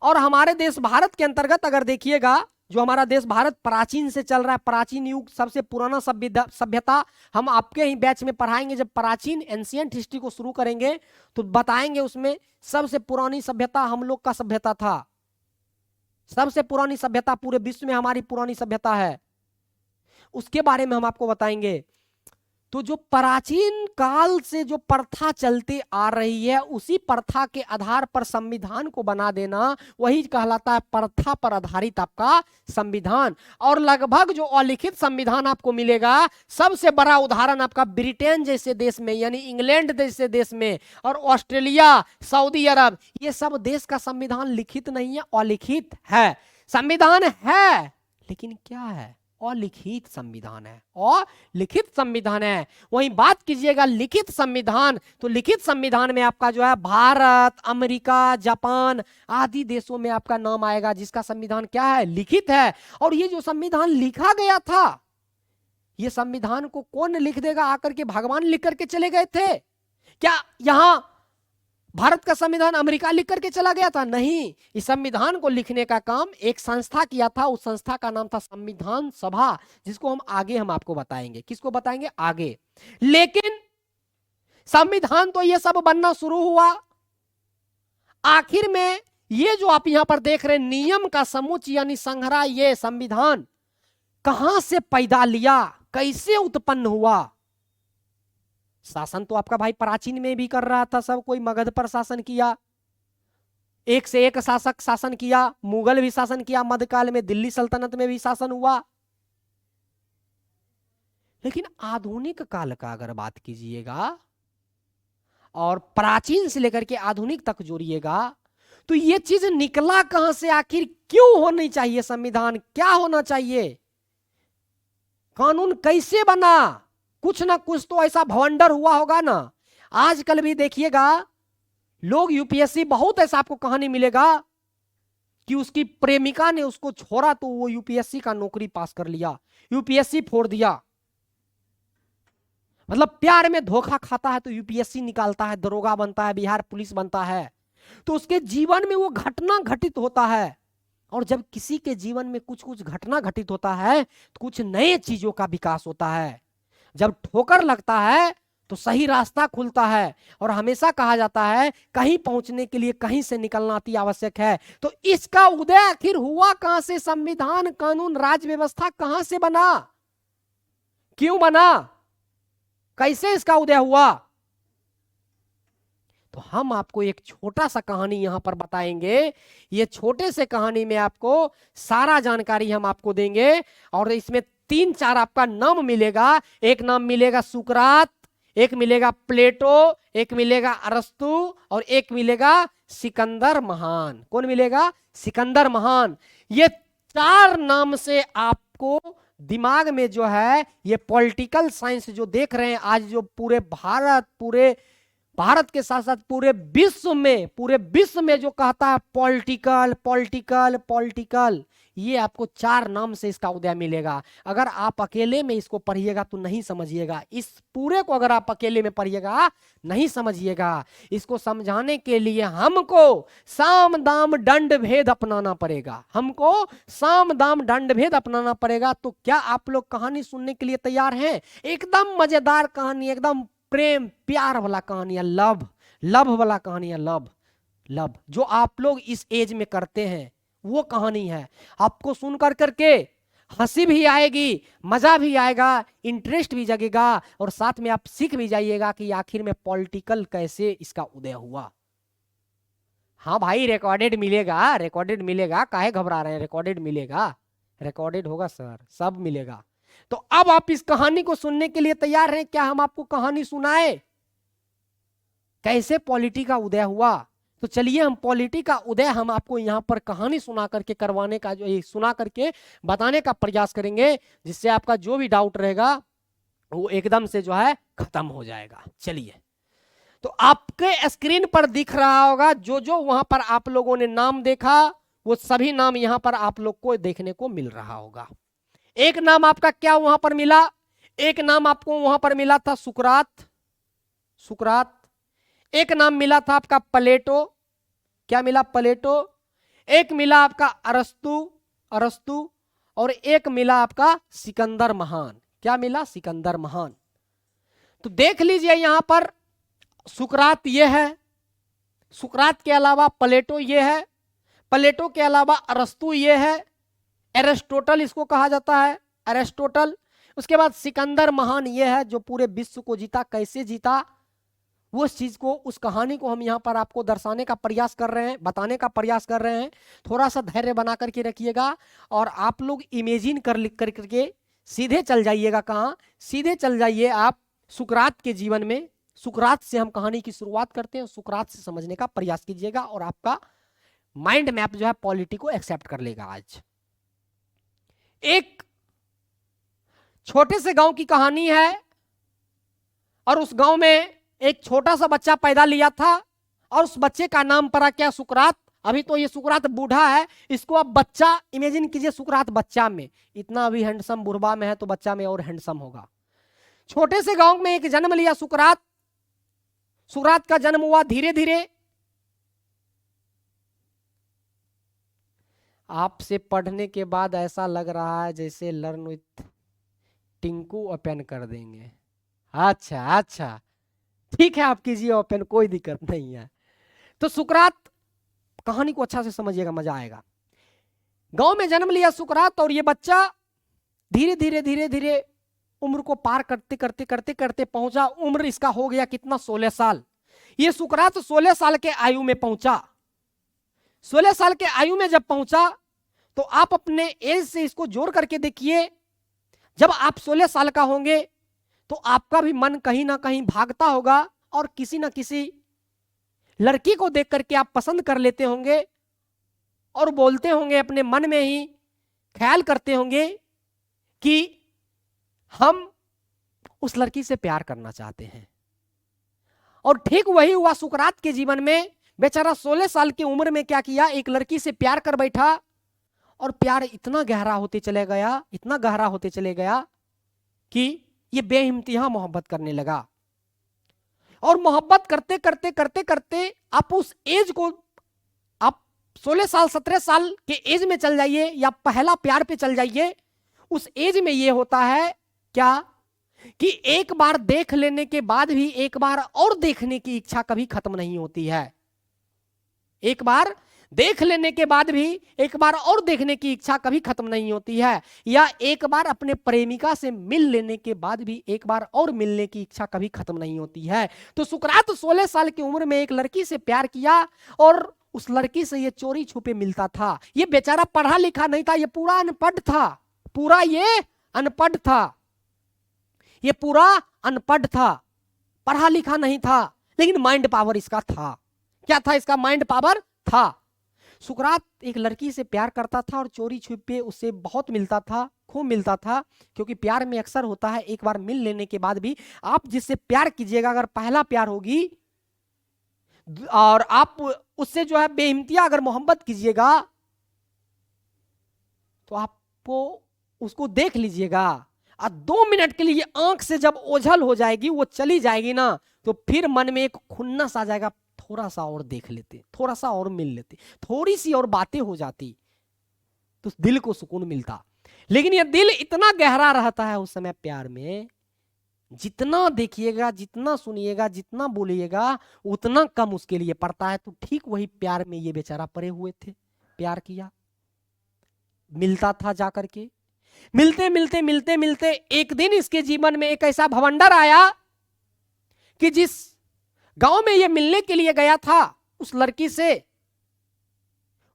और हमारे देश भारत के अंतर्गत अगर देखिएगा, जो हमारा देश भारत प्राचीन से चल रहा है, प्राचीन युग, सबसे पुराना सभ्यता हम आपके ही बैच में पढ़ाएंगे। जब प्राचीन एंशिएंट हिस्ट्री को शुरू करेंगे तो बताएंगे उसमें सबसे पुरानी सभ्यता हम लोग का सभ्यता था। सबसे पुरानी सभ्यता पूरे विश्व में हमारी पुरानी सभ्यता है, उसके बारे में हम आपको बताएंगे। तो जो प्राचीन काल से जो प्रथा चलती आ रही है, उसी प्रथा के आधार पर संविधान को बना देना, वही कहलाता है प्रथा पर आधारित आपका संविधान। और लगभग जो अलिखित संविधान आपको मिलेगा, सबसे बड़ा उदाहरण आपका ब्रिटेन जैसे देश में, यानी इंग्लैंड जैसे देश में, और ऑस्ट्रेलिया, सऊदी अरब, ये सब देश का संविधान लिखित नहीं है, अलिखित है। संविधान है लेकिन क्या है? अलिखित संविधान है, अलिखित संविधान है। वहीं बात कीजिएगा लिखित संविधान, तो लिखित संविधान में आपका जो है भारत, अमेरिका, जापान आदि देशों में आपका नाम आएगा जिसका संविधान क्या है? लिखित है। और ये जो संविधान लिखा गया था, ये संविधान को कौन लिख देगा? आकर के भगवान लिख करके चले गए थे क्या? यहां भारत का संविधान अमेरिका लिख करके चला गया था? नहीं, इस संविधान को लिखने का काम एक संस्था किया था। उस संस्था का नाम था संविधान सभा, जिसको हम आपको बताएंगे। किसको बताएंगे? आगे। लेकिन संविधान तो ये सब बनना शुरू हुआ, आखिर में ये जो आप यहां पर देख रहे हैं नियम का समुच्चय यानी संग्रह, ये संविधान कहां से पैदा लिया, कैसे उत्पन्न हुआ? शासन तो आपका भाई प्राचीन में भी कर रहा था, सब कोई मगध पर शासन किया, एक से एक शासक शासन किया, मुगल भी शासन किया, मध्यकाल में दिल्ली सल्तनत में भी शासन हुआ। लेकिन आधुनिक काल का अगर बात कीजिएगा और प्राचीन से लेकर के आधुनिक तक जोड़िएगा तो ये चीज निकला कहां से? आखिर क्यों होनी चाहिए संविधान? क्या होना चाहिए? कानून कैसे बना? कुछ ना कुछ तो ऐसा भवंडर हुआ होगा ना। आजकल भी देखिएगा लोग यूपीएससी, बहुत ऐसा आपको कहानी मिलेगा कि उसकी प्रेमिका ने उसको छोड़ा तो वो यूपीएससी का नौकरी पास कर लिया, यूपीएससी फोड़ दिया। मतलब प्यार में धोखा खाता है तो यूपीएससी निकालता है, दरोगा बनता है, बिहार पुलिस बनता है। तो उसके जीवन में वो घटना घटित होता है। और जब किसी के जीवन में कुछ कुछ घटना घटित होता है तो कुछ नए चीजों का विकास होता है। जब ठोकर लगता है तो सही रास्ता खुलता है। और हमेशा कहा जाता है कहीं पहुंचने के लिए कहीं से निकलना अति आवश्यक है। तो इसका उदय आखिर हुआ कहां से? संविधान, कानून, राज्य व्यवस्था कहां से बना? क्यों बना? कैसे इसका उदय हुआ? तो हम आपको एक छोटा सा कहानी यहां पर बताएंगे। ये छोटे से कहानी में आपको सारा जानकारी हम आपको देंगे। और इसमें 3-4 आपका नाम मिलेगा। एक नाम मिलेगा सुकरात, एक मिलेगा प्लेटो, एक मिलेगा अरस्तु और एक मिलेगा सिकंदर महान। कौन मिलेगा? सिकंदर महान। ये 4 नाम से आपको दिमाग में जो है ये पॉलिटिकल साइंस जो देख रहे हैं आज, जो पूरे भारत के साथ साथ पूरे विश्व में जो कहता है पॉलिटिकल पॉलिटिकल पॉलिटिकल, ये आपको 4 नाम से इसका उदय मिलेगा। अगर आप अकेले में इसको पढ़िएगा तो नहीं समझिएगा। इस पूरे को अगर आप अकेले में पढ़िएगा नहीं समझिएगा। इसको समझाने के लिए हमको साम दाम दंड भेद अपनाना पड़ेगा। हमको साम दाम दंड भेद अपनाना पड़ेगा। तो क्या आप लोग कहानी सुनने के लिए तैयार हैं? एकदम मजेदार कहानी, एकदम प्रेम प्यार वाला कहानी है, लव वाला कहानी है। लव जो आप लोग इस एज में करते हैं वो कहानी है। आपको सुन करके हंसी भी आएगी, मजा भी आएगा, इंटरेस्ट भी जगेगा और साथ में आप सीख भी जाइएगा कि आखिर में पॉलिटिकल कैसे इसका उदय हुआ। हाँ भाई, रिकॉर्डेड मिलेगा, काहे घबरा रहे हैं? रिकॉर्डेड होगा सर, सब मिलेगा। तो अब आप इस कहानी को सुनने के लिए तैयार हैं? क्या हम आपको कहानी सुनाए कैसे पॉलिटी का उदय हुआ? तो चलिए हम पॉलिटी का उदय हम आपको यहां पर कहानी सुना करके करवाने का, जो सुना करके बताने का प्रयास करेंगे, जिससे आपका जो भी डाउट रहेगा वो एकदम से जो है खत्म हो जाएगा। चलिए, तो आपके स्क्रीन पर दिख रहा होगा जो जो वहां पर आप लोगों ने नाम देखा वो सभी नाम यहां पर आप लोग को देखने को मिल रहा होगा। एक नाम आपका क्या वहां पर मिला? एक नाम आपको वहां पर मिला था सुकरात। एक नाम मिला था आपका प्लेटो। क्या मिला? प्लेटो। एक मिला आपका अरस्तु और एक मिला आपका सिकंदर महान। क्या मिला? सिकंदर महान। तो देख लीजिए यहां पर सुकरात ये है, सुकरात के अलावा प्लेटो ये है, प्लेटो के अलावा अरस्तु ये है, एरिस्टोटल इसको कहा जाता है, एरिस्टोटल। उसके बाद सिकंदर महान ये है जो पूरे विश्व को जीता। कैसे जीता वो चीज को, उस कहानी को हम यहां पर आपको दर्शाने का प्रयास कर रहे हैं, बताने का प्रयास कर रहे हैं। थोड़ा सा धैर्य बना करके रखिएगा और आप लोग इमेजिन कर लिख करके सीधे चल जाइएगा। कहां? सीधे चल जाइए आप सुकरात के जीवन में। सुकरात से हम कहानी की शुरुआत करते हैं, सुकरात से समझने का प्रयास कीजिएगा और आपका माइंड मैप जो है पॉलिटी को एक्सेप्ट कर लेगा। आज एक छोटे से गांव की कहानी है और उस गांव में एक छोटा सा बच्चा पैदा लिया था और उस बच्चे का नाम पड़ा क्या? सुकरात। अभी तो ये सुकरात बूढ़ा है, इसको अब बच्चा इमेजिन कीजिए, सुकरात बच्चा में, इतना अभी हैंडसम बुढ़वा में है तो बच्चा में और हैंडसम होगा। छोटे से गांव में एक जन्म लिया सुकरात। सुकरात का जन्म हुआ धीरे धीरे। आपसे पढ़ने के बाद ऐसा लग रहा है जैसे लर्न विथ टिंकू ओपन कर देंगे। अच्छा अच्छा, ठीक है, आप कीजिए ओपन, कोई दिक्कत नहीं है। तो सुकरात, कहानी को अच्छा से समझिएगा, मजा आएगा। गांव में जन्म लिया सुकरात और ये बच्चा धीरे धीरे धीरे धीरे उम्र को पार करते करते करते करते पहुंचा। उम्र इसका हो गया कितना, 16 साल। ये सुकरात 16 साल के आयु में पहुंचा। 16 साल के आयु में जब पहुंचा तो आप अपने एज से इसको जोड़ करके देखिए। जब आप 16 साल का होंगे तो आपका भी मन कहीं ना कहीं भागता होगा और किसी ना किसी लड़की को देख करके आप पसंद कर लेते होंगे और बोलते होंगे अपने मन में ही, ख्याल करते होंगे कि हम उस लड़की से प्यार करना चाहते हैं। और ठीक वही हुआ सुकरात के जीवन में। बेचारा 16 साल की उम्र में क्या किया, एक लड़की से प्यार कर बैठा और प्यार इतना गहरा होते चले गया, इतना गहरा होते चले गया कि ये बेइंतहा मोहब्बत करने लगा। और मोहब्बत करते करते करते करते आप उस एज को, आप 16 साल 17 साल के एज में चल जाइए या पहला प्यार पे चल जाइए। उस एज में ये होता है क्या कि एक बार देख लेने के बाद भी एक बार और देखने की इच्छा कभी खत्म नहीं होती है। एक बार देख लेने के बाद भी एक बार और देखने की इच्छा कभी खत्म नहीं होती है। या एक बार अपने प्रेमिका से मिल लेने के बाद भी एक बार और मिलने की इच्छा कभी खत्म नहीं होती है। तो सुकरात 16 साल की उम्र में एक लड़की से प्यार किया और उस लड़की से ये चोरी छुपे मिलता था। ये बेचारा पढ़ा लिखा नहीं था, ये पूरा अनपढ़ था, पूरा ये अनपढ़ था, ये पूरा अनपढ़ था, पढ़ा लिखा नहीं था, लेकिन माइंड पावर इसका था। क्या था इसका? माइंड पावर था। सुकरात एक लड़की से प्यार करता था और चोरी छुपे उससे बहुत मिलता था, खूब मिलता था। क्योंकि प्यार में अक्सर होता है एक बार मिल लेने के बाद भी आप जिससे प्यार कीजिएगा, अगर पहला प्यार होगी और आप उससे जो है बेइंतहा अगर मोहब्बत कीजिएगा तो आपको उसको देख लीजिएगा और 2 मिनट के लिए आंख से जब ओझल हो जाएगी, वो चली जाएगी ना, तो फिर मन में एक खुन्नस आ जाएगा, थोड़ा सा और देख लेते, थोड़ा सा और मिल लेते, थोड़ी सी और बातें हो जाती तो दिल को सुकून मिलता। लेकिन यह दिल इतना गहरा रहता है उस समय प्यार में, जितना देखिएगा, जितना सुनिएगा, जितना बोलिएगा उतना कम उसके लिए पड़ता है। तो ठीक वही प्यार में ये बेचारा पड़े हुए थे। प्यार किया, मिलता था जाकर के, मिलते मिलते मिलते मिलते एक दिन इसके जीवन में एक ऐसा भवंडर आया कि जिस गांव में ये मिलने के लिए गया था उस लड़की से,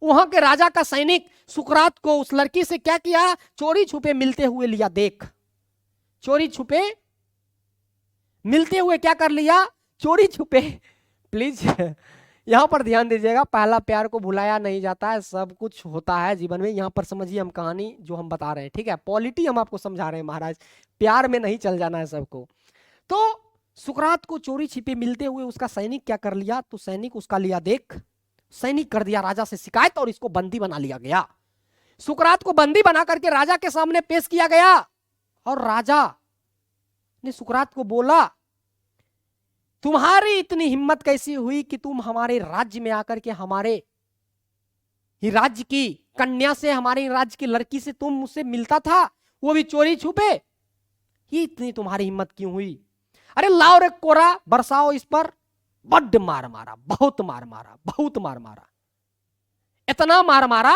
वहां के राजा का सैनिक सुकरात को उस लड़की से क्या किया, चोरी छुपे मिलते हुए लिया। देख, चोरी छुपे मिलते हुए क्या कर लिया, चोरी छुपे। प्लीज यहां पर ध्यान दीजिएगा, पहला प्यार को भुलाया नहीं जाता है, सब कुछ होता है जीवन में। यहां पर समझिए हम कहानी जो हम बता रहे हैं, ठीक है, पॉलिटी हम आपको समझा रहे हैं महाराज, प्यार में नहीं चल जाना है सबको। तो सुकरात को चोरी छिपे मिलते हुए उसका सैनिक क्या कर लिया, तो सैनिक उसका लिया देख, सैनिक कर दिया राजा से शिकायत और इसको बंदी बना लिया गया। सुकरात को बंदी बना करके राजा के सामने पेश किया गया और राजा ने सुकरात को बोला, तुम्हारी इतनी हिम्मत कैसी हुई कि तुम हमारे राज्य में आकर के हमारे ही राज्य की कन्या से, हमारे राज्य की लड़की से तुम मुझसे मिलता था, वो भी चोरी छुपे, ये इतनी तुम्हारी हिम्मत क्यों हुई? अरे लाओ रे कोरा, बरसाओ इस पर। बड्ड मार मारा, बहुत मार मारा, बहुत मार मारा, इतना मार मारा,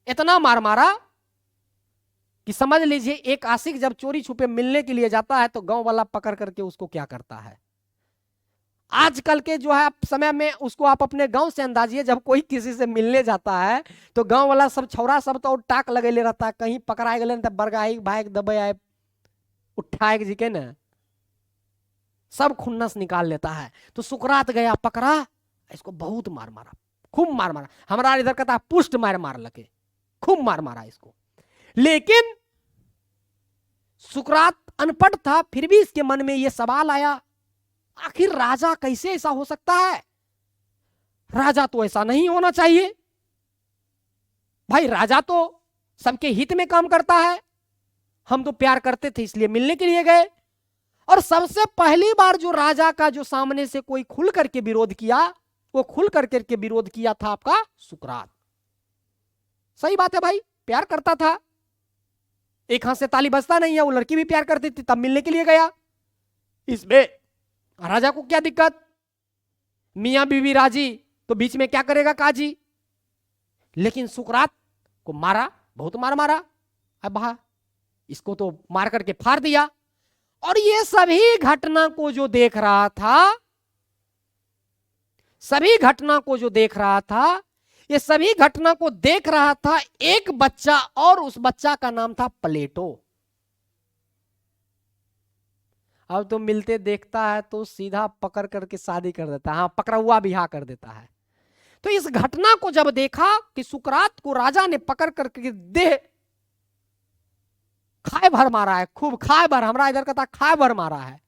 इतना मार मारा कि समझ लीजिए एक आशिक जब चोरी छुपे मिलने के लिए जाता है तो गांव वाला पकड़ करके उसको क्या करता है। आजकल के जो है समय में उसको आप अपने गांव से अंदाजिए, जब कोई किसी से मिलने जाता है तो गांव वाला सब छौरा सब तो टाक लगे ले रहता है, कहीं पकड़ाए गए तो बरगाई भाई दबे आए उठाए जी के ना, सब खुन्नस निकाल लेता है। तो सुकरात गया, पकड़ा, इसको बहुत मार मारा, खूब मार मारा, हमारा इधर कहता है पुष्ट मार मार लगे, खूब मार मारा इसको। लेकिन सुकरात अनपढ़ था, फिर भी इसके मन में यह सवाल आया, आखिर राजा कैसे ऐसा हो सकता है? राजा तो ऐसा नहीं होना चाहिए भाई, राजा तो सबके हित में काम करता है, हम तो प्यार करते थे इसलिए मिलने के लिए गए। और सबसे पहली बार जो राजा का जो सामने से कोई खुल करके विरोध किया, वो खुल करके विरोध किया था आपका सुकरात। सही बात है भाई, प्यार करता था, एक हाथ से ताली बजता नहीं है, वो लड़की भी प्यार करती थी तब मिलने के लिए गया। इसमें राजा को क्या दिक्कत, मियां बीवी राजी तो बीच में क्या करेगा काजी। लेकिन सुकरात को मारा, बहुत मारा। अब इसको तो मार करके फाड़ दिया। और ये सभी घटना को जो देख रहा था, सभी घटना को जो देख रहा था, ये सभी घटना को देख रहा था एक बच्चा, और उस बच्चा का नाम था प्लेटो। अब तो मिलते देखता है तो सीधा पकड़ करके शादी कर देता है, हाँ पकड़ा हुआ बिहा कर देता है। तो इस घटना को जब देखा कि सुकरात को राजा ने पकड़ करके देह खाए भर मारा है, खूब खाए भर, हमारा इधर का था खाए भर मारा है,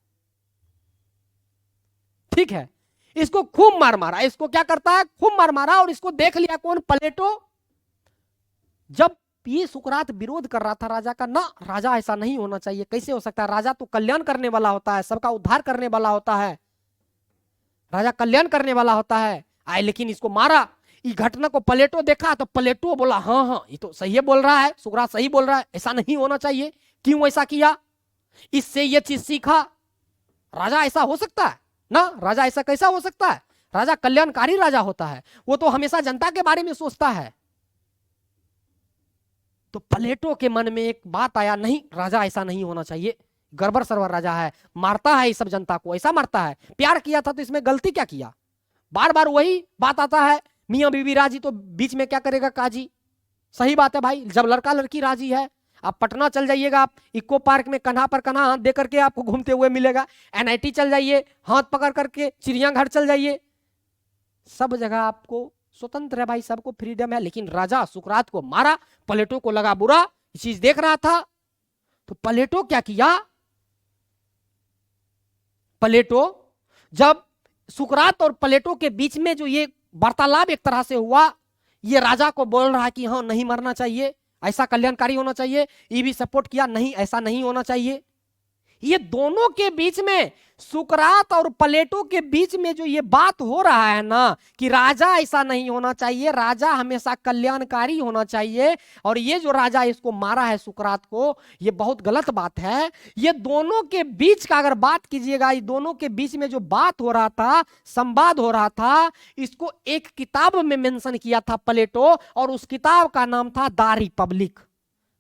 ठीक है, इसको खूब मार मारा। इसको क्या करता है, खूब मार मारा। और इसको देख लिया कौन, प्लेटो। जब ये सुकरात विरोध कर रहा था राजा का, ना राजा ऐसा नहीं होना चाहिए, कैसे हो सकता है, राजा तो कल्याण करने वाला होता है, सबका उद्धार करने वाला होता है, राजा कल्याण करने वाला होता है। आए लेकिन इसको मारा। इस घटना को प्लेटो देखा तो प्लेटो बोला हाँ हाँ ये तो सही बोल रहा है, सुकरात सही बोल रहा है, ऐसा नहीं होना चाहिए, क्यों ऐसा किया, इससे ये चीज सीखा, राजा ऐसा हो सकता है ना, राजा ऐसा कैसा हो सकता है, राजा कल्याणकारी राजा होता है, वो तो हमेशा जनता के बारे में सोचता है। तो प्लेटो के मन में एक बात आया, नहीं राजा ऐसा नहीं होना चाहिए, गड़बड़ सरवर राजा है, मारता है ये सब जनता को, ऐसा मारता है, प्यार किया था तो इसमें गलती क्या किया। बार बार वही बात आता है, मियां बीवी राजी तो बीच में क्या करेगा काजी। सही बात है भाई, जब लड़का लड़की राजी है, आप पटना चल जाइएगा, आप इको पार्क में कन्हा पर कन्हा हाथ दे करके आपको घूमते हुए मिलेगा, एनआईटी चल जाइए हाथ पकड़ करके, चिड़ियाघर चल जाइए, सब जगह आपको स्वतंत्र है भाई, सबको फ्रीडम है। लेकिन राजा सुकरात को मारा, प्लेटो को लगा बुरा, ये चीज देख रहा था। तो प्लेटो क्या किया, प्लेटो जब सुकरात और प्लेटो के बीच में जो ये वार्तालाप एक तरह से हुआ, ये राजा को बोल रहा है कि हाँ नहीं मरना चाहिए, ऐसा कल्याणकारी होना चाहिए, ये भी सपोर्ट किया, नहीं ऐसा नहीं होना चाहिए। ये दोनों के बीच में, सुकरात और प्लेटो के बीच में जो ये बात हो रहा है ना कि राजा ऐसा नहीं होना चाहिए, राजा हमेशा कल्याणकारी होना चाहिए, और ये जो राजा इसको मारा है सुकरात को, ये बहुत गलत बात है। ये दोनों के बीच का अगर बात कीजिएगा, ये दोनों के बीच में जो बात हो रहा था, संवाद हो रहा था, इसको एक किताब में मेंशन किया था प्लेटो, और उस किताब का नाम था द रिपब्लिक।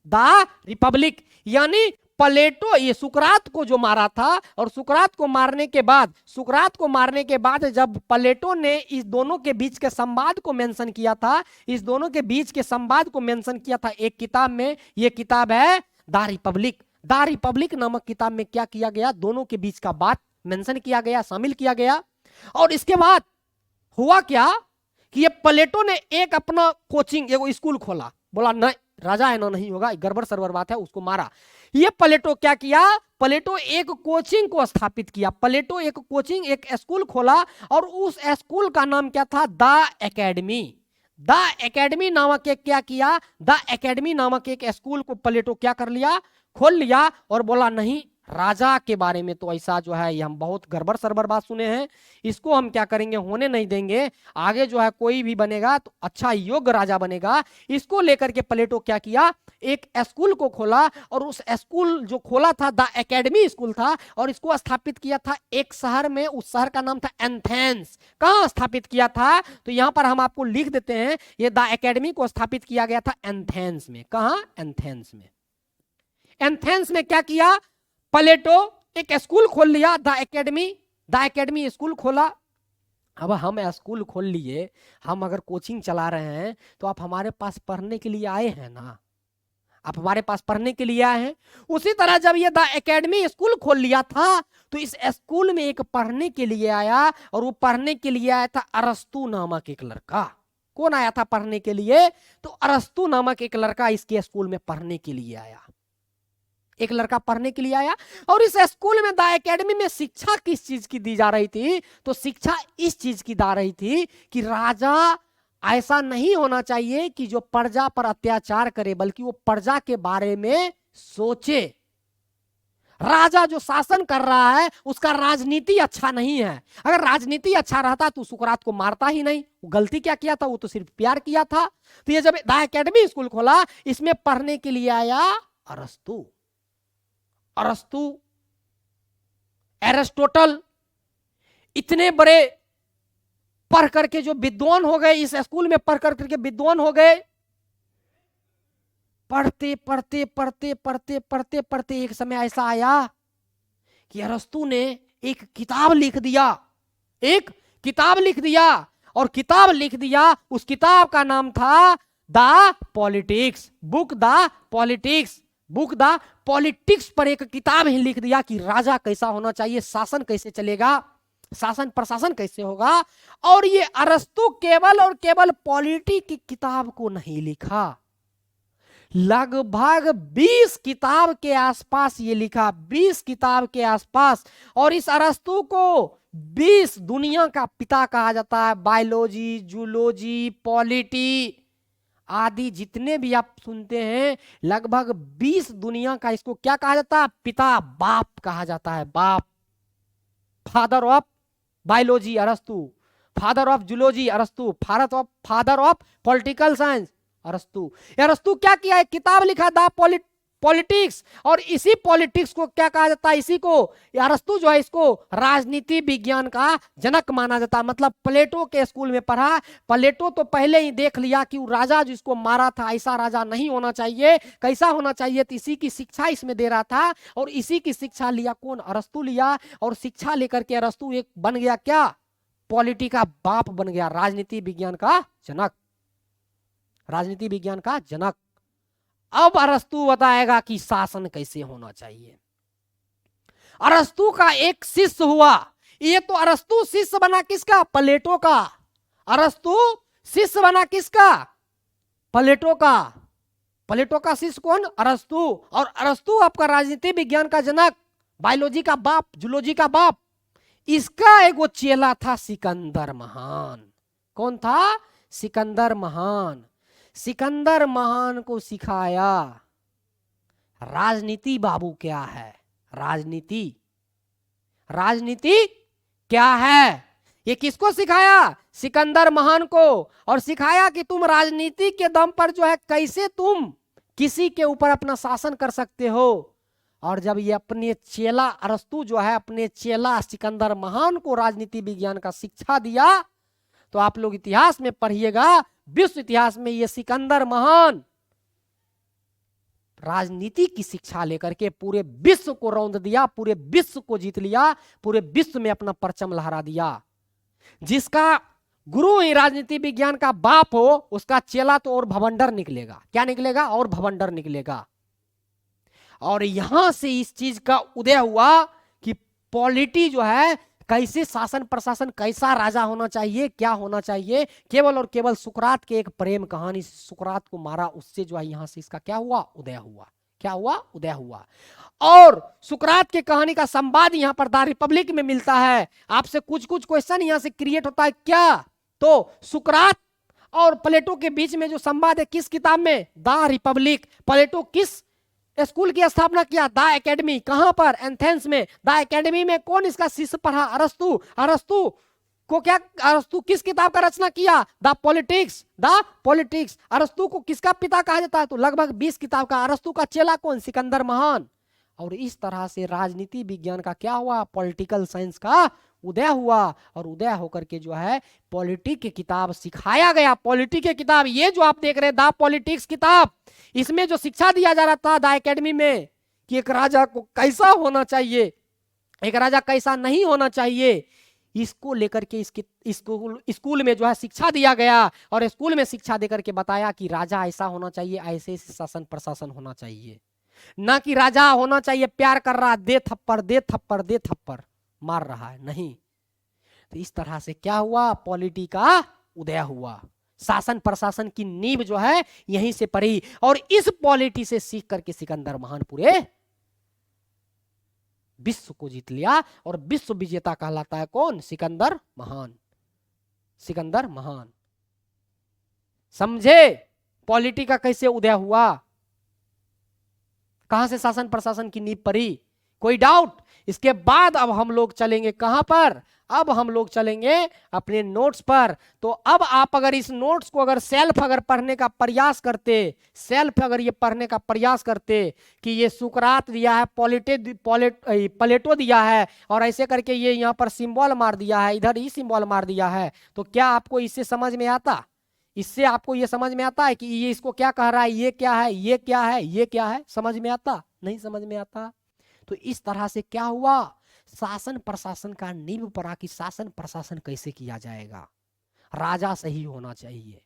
द रिपब्लिक यानी प्लेटो ये सुकरात को जो मारा था, और सुकरात को मारने के बाद, सुकरात को मारने के बाद जब प्लेटो ने इस दोनों के बीच के संवाद को मेंशन किया था, इस दोनों के बीच के संवाद को मेंशन किया था एक किताब में, ये किताब है द रिपब्लिक। द रिपब्लिक नामक किताब में क्या किया गया, दोनों के बीच का बात मेंशन किया गया, शामिल किया गया। और इसके बाद हुआ क्या कि ये प्लेटो ने एक अपना कोचिंग, एक स्कूल खोला, बोला नहीं राजा है ना नहीं होगा, गड़बड़ सरबर बात है, उसको मारा। ये प्लेटो क्या किया, प्लेटो एक कोचिंग को स्थापित किया, प्लेटो एक कोचिंग, एक स्कूल खोला, और उस स्कूल का नाम क्या था, द एकेडमी। द एकेडमी नामक एक क्या किया, द एकेडमी नामक एक स्कूल को प्लेटो क्या कर लिया, खोल लिया, और बोला नहीं राजा के बारे में तो ऐसा जो है ये हम बहुत गड़बड़ सरबर बात सुने हैं, इसको हम क्या करेंगे, होने नहीं देंगे, आगे जो है कोई भी बनेगा तो अच्छा योग्य राजा बनेगा। इसको लेकर के प्लेटो क्या किया, एक स्कूल को खोला, और उस स्कूल जो खोला था द एकेडमी स्कूल था, और इसको स्थापित किया था एक शहर में, उस शहर का नाम था एथेंस। कहां स्थापित किया था, तो यहां पर हम आपको लिख देते हैं, ये द एकेडमी को स्थापित किया गया था एथेंस में। कहां, एथेंस में। एथेंस में क्या किया, प्लेटो एक स्कूल खोल लिया, द एकेडमी स्कूल खोला। अब हम स्कूल खोल लिए, हम अगर कोचिंग चला रहे हैं तो आप हमारे पास पढ़ने के लिए आए हैं ना, आप हमारे पास पढ़ने के लिए आए हैं। उसी तरह जब ये द एकेडमी स्कूल खोल लिया था, तो इस स्कूल में एक पढ़ने के लिए आया, और वो पढ़ने के लिए आया था अरस्तु नामक एक लड़का। कौन आया था पढ़ने के लिए, तो अरस्तु नामक एक लड़का इसके स्कूल में पढ़ने के लिए आया। एक लड़का पढ़ने के लिए आया और इस स्कूल में द एकेडमी में शिक्षा किस चीज की दी जा रही थी? तो शिक्षा इस चीज की दा रही थी कि राजा ऐसा नहीं होना चाहिए कि जो प्रजा पर अत्याचार करे, बल्कि वो प्रजा के बारे में सोचे। राजा जो शासन कर रहा है उसका राजनीति अच्छा नहीं है। अगर राजनीति अच्छा रहता तो सुकरात को मारता ही नहीं। वो गलती क्या किया था? वो तो सिर्फ प्यार किया था। तो ये जब द एकेडमी स्कूल खोला, इसमें पढ़ने के लिए आया अरस्तु, एरिस्टोटल, इतने बड़े पढ़ करके जो विद्वान हो गए, इस स्कूल में पढ़ करके विद्वान हो गए। पढ़ते पढ़ते पढ़ते पढ़ते पढ़ते पढ़ते एक समय ऐसा आया कि अरस्तु ने एक किताब लिख दिया, एक किताब लिख दिया। और किताब लिख दिया, उस किताब का नाम था the politics, book the politics. Book the politics पर एक किताब ही लिख दिया कि राजा कैसा होना चाहिए, शासन कैसे चलेगा, शासन प्रशासन कैसे होगा। और ये अरस्तु केवल और केवल पॉलिटी की किताब को नहीं लिखा, लगभग 20 किताब के आसपास ये लिखा, 20 किताब के आसपास। और इस अरस्तु को 20 दुनिया का पिता कहा जाता है। बायोलॉजी, जूलॉजी, पॉलिटी आदि जितने भी आप सुनते हैं, लगभग 20 दुनिया का इसको क्या कहा जाता है? पिता, बाप कहा जाता है, बाप। फादर ऑफ बायोलॉजी अरस्तु, फादर ऑफ जूलॉजी अरस्तु, फादर ऑफ पॉलिटिकल साइंस अरस्तु। अरस्तु क्या किया? एक किताब लिखा द पॉलिटिक्स। और इसी पॉलिटिक्स को क्या कहा जाता है? इसी को अरस्तु जो है इसको राजनीति विज्ञान का जनक माना जाता है। मतलब प्लेटो के स्कूल में पढ़ा। प्लेटो तो पहले ही देख लिया कि वो राजा जिसको मारा था ऐसा राजा नहीं होना चाहिए, कैसा होना चाहिए, तो इसी की शिक्षा इसमें दे रहा था। और इसी की शिक्षा लिया कौन? अरस्तु लिया। और शिक्षा लेकर के अरस्तु एक बन गया क्या? पॉलिटी का बाप बन गया, राजनीति विज्ञान का जनक, राजनीति विज्ञान का जनक। अब अरस्तु बताएगा कि शासन कैसे होना चाहिए। अरस्तु का एक शिष्य हुआ। ये तो अरस्तु शिष्य बना किसका? प्लेटो का। अरस्तु शिष्य बना किसका? प्लेटो का। प्लेटो का शिष्य कौन? अरस्तु। और अरस्तु आपका राजनीति विज्ञान का जनक, बायोलॉजी का बाप, जूलॉजी का बाप। इसका एक वो चेला था सिकंदर महान। कौन था? सिकंदर महान। सिकंदर महान को सिखाया राजनीति बाबू क्या है, राजनीति, राजनीति क्या है। ये किसको सिखाया? सिकंदर महान को। और सिखाया कि तुम राजनीति के दम पर जो है कैसे तुम किसी के ऊपर अपना शासन कर सकते हो। और जब ये अपने चेला अरस्तु जो है अपने चेला सिकंदर महान को राजनीति विज्ञान का शिक्षा दिया, तो आप लोग इतिहास में पढ़िएगा, विश्व इतिहास में ये सिकंदर महान राजनीति की शिक्षा लेकर के पूरे विश्व को रौंद दिया, पूरे विश्व को जीत लिया, पूरे विश्व में अपना परचम लहरा दिया। जिसका गुरु ही राजनीति विज्ञान का बाप हो, उसका चेला तो और भवंडर निकलेगा। क्या निकलेगा? और भवंडर निकलेगा। और यहां से इस चीज का उदय हुआ कि पॉलिटी जो है कैसे शासन प्रशासन, कैसा राजा होना चाहिए, क्या होना चाहिए। केवल और केवल सुकरात के एक प्रेम कहानी, सुकरात को मारा, उससे जो है यहां से इसका क्या हुआ? उदय हुआ। क्या हुआ? उदय हुआ। और सुकरात के कहानी का संवाद यहां पर द रिपब्लिक में मिलता है। आपसे कुछ कुछ क्वेश्चन यहां से क्रिएट होता है क्या? तो सुकरात और प्लेटो के बीच में जो संवाद है किस किताब में? The Republic. प्लेटो किस स्कूल की स्थापना किया? The academy. कहां पर? एथेंस में। द एकेडमी में कौन इसका शिष्य पढ़ा? अरस्तु। अरस्तु को क्या, अरस्तु किस किताब का रचना किया? The politics. The politics. अरस्तु को किसका पिता कहा जाता है? तो लगभग 20 किताब का। अरस्तु का चेला कौन? सिकंदर महान। और इस तरह से राजनीति विज्ञान का क्या हुआ? पॉलिटिकल साइंस का उदय हुआ। और उदय होकर के जो है पॉलिटी की किताब सिखाया गया। पॉलिटी की किताब, ये जो आप देख रहे हैं द पॉलिटिक्स किताब, इसमें जो शिक्षा दिया जा रहा था द एकेडमी में कि एक राजा को कैसा होना चाहिए, एक राजा कैसा नहीं होना चाहिए, इसको लेकर के स्कूल में जो है शिक्षा दिया गया। और स्कूल में शिक्षा देकर के बताया कि राजा ऐसा होना चाहिए, ऐसे शासन प्रशासन होना चाहिए, ना कि राजा होना चाहिए प्यार कर रहा, दे थप्पड़ दे थप्पड़ दे थप्पड़ मार रहा है, नहीं। तो इस तरह से क्या हुआ? पॉलिटी का उदय हुआ। शासन प्रशासन की नींव जो है यहीं से पड़ी। और इस पॉलिटी से सीख करके सिकंदर महान पूरे विश्व को जीत लिया और विश्व विजेता कहलाता है कौन? सिकंदर महान। सिकंदर महान। समझे पॉलिटी का कैसे उदय हुआ, कहां से शासन प्रशासन की नींव पड़ी? कोई डाउट? इसके बाद अब हम लोग चलेंगे कहां पर? अब हम लोग चलेंगे अपने नोट्स पर। तो अब आप अगर इस नोट्स को अगर सेल्फ अगर पढ़ने का प्रयास करते, सेल्फ अगर ये पढ़ने का प्रयास करते कि ये सुकरात दिया है, प्लेटो दिया है और ऐसे करके ये यहाँ पर सिंबल मार दिया है, इधर ही सिंबल मार दिया है, तो क्या आपको इससे समझ में आता? इससे आपको ये समझ में आता है कि ये इसको क्या कह रहा है, ये क्या है, ये क्या है, ये क्या है? समझ में आता? नहीं समझ में आता। तो इस तरह से क्या हुआ, शासन प्रशासन का नींव पड़ा कि शासन प्रशासन कैसे किया जाएगा, राजा सही होना चाहिए।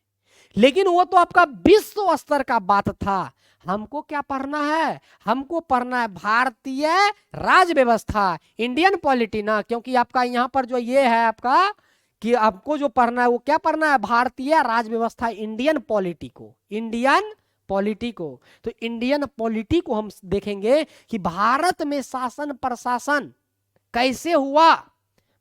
लेकिन वो तो आपका विश्व स्तर का बात था। हमको क्या पढ़ना है? हमको पढ़ना है भारतीय राज व्यवस्था, इंडियन पॉलिटी ना, क्योंकि आपका यहाँ पर जो ये है आपका कि आपको जो पढ़ना है वो क्या पढ़ना है? भारतीय राज व्यवस्था, इंडियन पॉलिटी को, इंडियन पॉलिटी को। तो इंडियन पॉलिटी को हम देखेंगे कि भारत में शासन प्रशासन कैसे हुआ,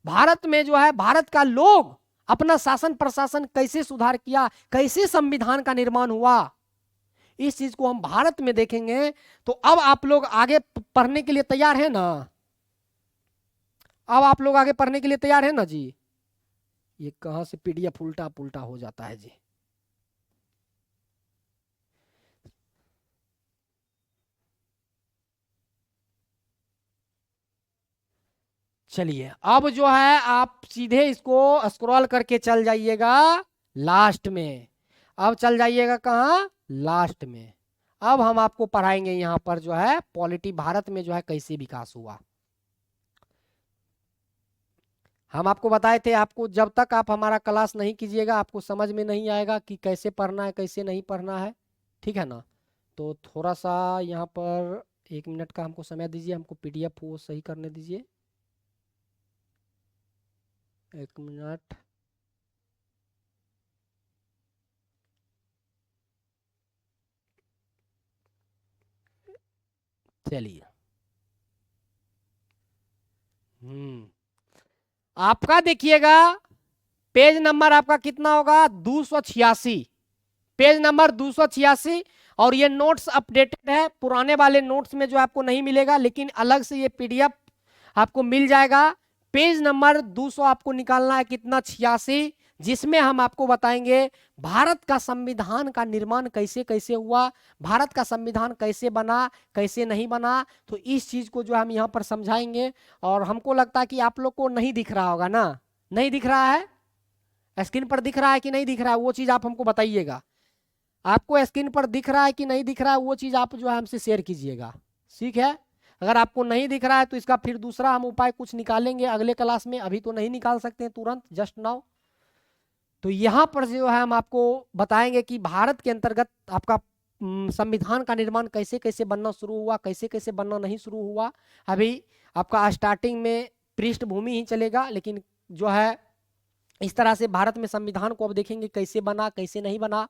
भारत में जो है भारत का लोग अपना शासन प्रशासन कैसे सुधार किया, कैसे संविधान का निर्माण हुआ, इस चीज को हम भारत में देखेंगे। तो अब आप लोग आगे पढ़ने के लिए तैयार है ना? अब आप लोग आगे पढ़ने के लिए तैयार है ना जी? ये कहां से पीडीएफ उल्टा पुल्टा हो जाता है जी। चलिए अब जो है आप सीधे इसको स्क्रॉल करके चल जाइएगा लास्ट में। अब चल जाइएगा कहां? लास्ट में। अब हम आपको पढ़ाएंगे यहां पर जो है पॉलिटी भारत में जो है कैसे विकास हुआ। हम आपको बताए थे, आपको जब तक आप हमारा क्लास नहीं कीजिएगा आपको समझ में नहीं आएगा कि कैसे पढ़ना है कैसे नहीं पढ़ना है, ठीक है ना? तो थोड़ा सा यहाँ पर 1 मिनट का हमको समय दीजिए, हमको पीडीएफ वो सही करने दीजिए। 1 मिनट। चलिए आपका देखिएगा पेज नंबर आपका कितना होगा? 286, पेज नंबर 286। और ये नोट्स अपडेटेड है, पुराने वाले नोट्स में जो आपको नहीं मिलेगा, लेकिन अलग से ये पीडीएफ आपको मिल जाएगा। पेज नंबर 200 आपको निकालना है कितना? 86, जिसमें हम आपको बताएंगे भारत का संविधान का निर्माण कैसे कैसे हुआ, भारत का संविधान कैसे बना कैसे नहीं बना। तो इस चीज को जो हम यहाँ पर समझाएंगे। और हमको लगता है कि आप लोग को नहीं दिख रहा होगा ना? नहीं दिख रहा है? स्क्रीन पर दिख रहा है कि नहीं दिख रहा है? वो चीज आप हमको बताइएगा। आपको स्क्रीन पर दिख रहा है कि नहीं दिख रहा है, वो चीज आप जो है हमसे शेयर कीजिएगा, ठीक है? अगर आपको नहीं दिख रहा है तो इसका फिर दूसरा हम उपाय कुछ निकालेंगे अगले क्लास में, अभी तो नहीं निकाल सकते हैं तुरंत, जस्ट नाउ। तो यहाँ पर जो है हम आपको बताएंगे कि भारत के अंतर्गत आपका संविधान का निर्माण कैसे कैसे बनना शुरू हुआ, कैसे कैसे बनना नहीं शुरू हुआ। अभी आपका स्टार्टिंग में पृष्ठभूमि ही चलेगा, लेकिन जो है इस तरह से भारत में संविधान को अब देखेंगे कैसे बना कैसे नहीं बना।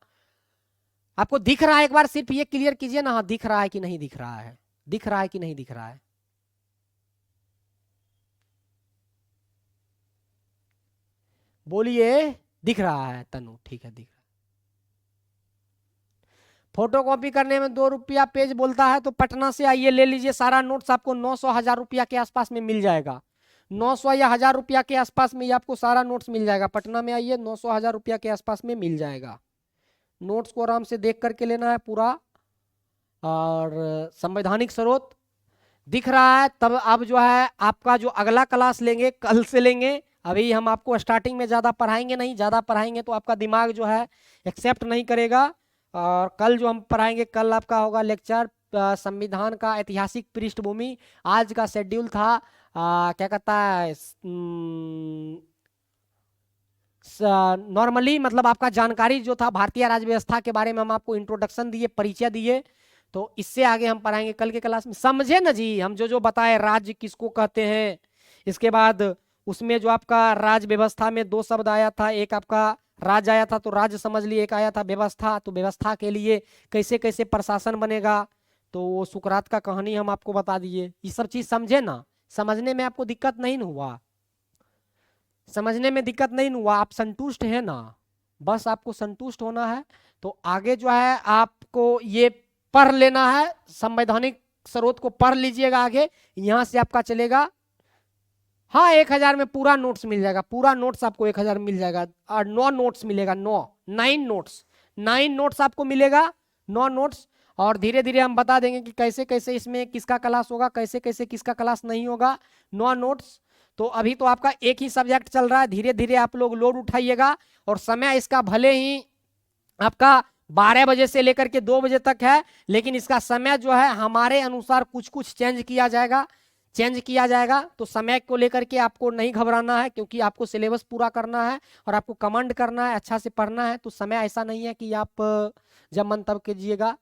आपको दिख रहा है? एक बार सिर्फ ये क्लियर कीजिए ना, हाँ दिख रहा है कि नहीं दिख रहा है, दिख रहा है कि नहीं दिख रहा है? बोलिए। दिख रहा है तनु? ठीक है, दिख रहा है। फोटो कॉपी करने में 2 रुपया पेज बोलता है, तो पटना से आइए ले लीजिए सारा नोट्स, आपको 900-1000 रुपया के आसपास में मिल जाएगा। 900 या 1000 रुपया के आसपास में ये आपको सारा नोट्स मिल जाएगा। पटना में आइए, 900-1000 रुपया के आसपास में मिल जाएगा। नोट्स को आराम से देख करके लेना है पूरा। और संवैधानिक स्रोत दिख रहा है? तब अब जो है आपका जो अगला क्लास लेंगे कल से लेंगे। अभी हम आपको स्टार्टिंग में ज़्यादा पढ़ाएंगे नहीं, ज़्यादा पढ़ाएंगे तो आपका दिमाग जो है एक्सेप्ट नहीं करेगा। और कल जो हम पढ़ाएंगे, कल आपका होगा लेक्चर संविधान का ऐतिहासिक पृष्ठभूमि। आज का शेड्यूल था क्या कहता है, नॉर्मली मतलब आपका जानकारी जो था भारतीय राज्य व्यवस्था के बारे में हम आपको इंट्रोडक्शन दिए, परिचय दिए। तो इससे आगे हम पढ़ाएंगे कल के क्लास में, समझे ना जी? हम जो जो बताए राज्य किसको कहते हैं, इसके बाद उसमें जो आपका राज्य व्यवस्था में 2 शब्द आया था, एक आपका राज्य आया था तो राज्य समझ लिए, एक आया था व्यवस्था, तो व्यवस्था के लिए कैसे कैसे प्रशासन बनेगा, तो वो सुकरात का कहानी हम आपको बता दिए। ये सब चीज समझे ना? समझने में आपको दिक्कत नहीं हुआ? समझने में दिक्कत नहीं हुआ? आप संतुष्ट है ना? बस आपको संतुष्ट होना है। तो आगे जो है आपको ये पढ़ लेना है, संवैधानिक स्रोत को पढ़ लीजिएगा आगे। यहां से आपका चलेगा, हाँ 1000 में पूरा नोट्स मिल जाएगा, पूरा नोट्स आपको 1000 मिल जाएगा। और 9 नोट्स मिलेगा, 9 नोट्स आपको मिलेगा, 9 नोट्स। और धीरे धीरे हम बता देंगे कि कैसे कैसे इसमें किसका क्लास होगा, कैसे कैसे किसका क्लास नहीं होगा। 9 नोट्स। तो अभी तो आपका एक ही सब्जेक्ट चल रहा है, धीरे धीरे आप लोग लोड उठाइएगा। और समय इसका भले ही आपका 12 बजे से लेकर के 2 बजे तक है, लेकिन इसका समय जो है हमारे अनुसार कुछ कुछ चेंज किया जाएगा। तो समय को लेकर के आपको नहीं घबराना है, क्योंकि आपको सिलेबस पूरा करना है और आपको कमांड करना है, अच्छा से पढ़ना है। तो समय ऐसा नहीं है कि आप जब मन तब कीजिएगा।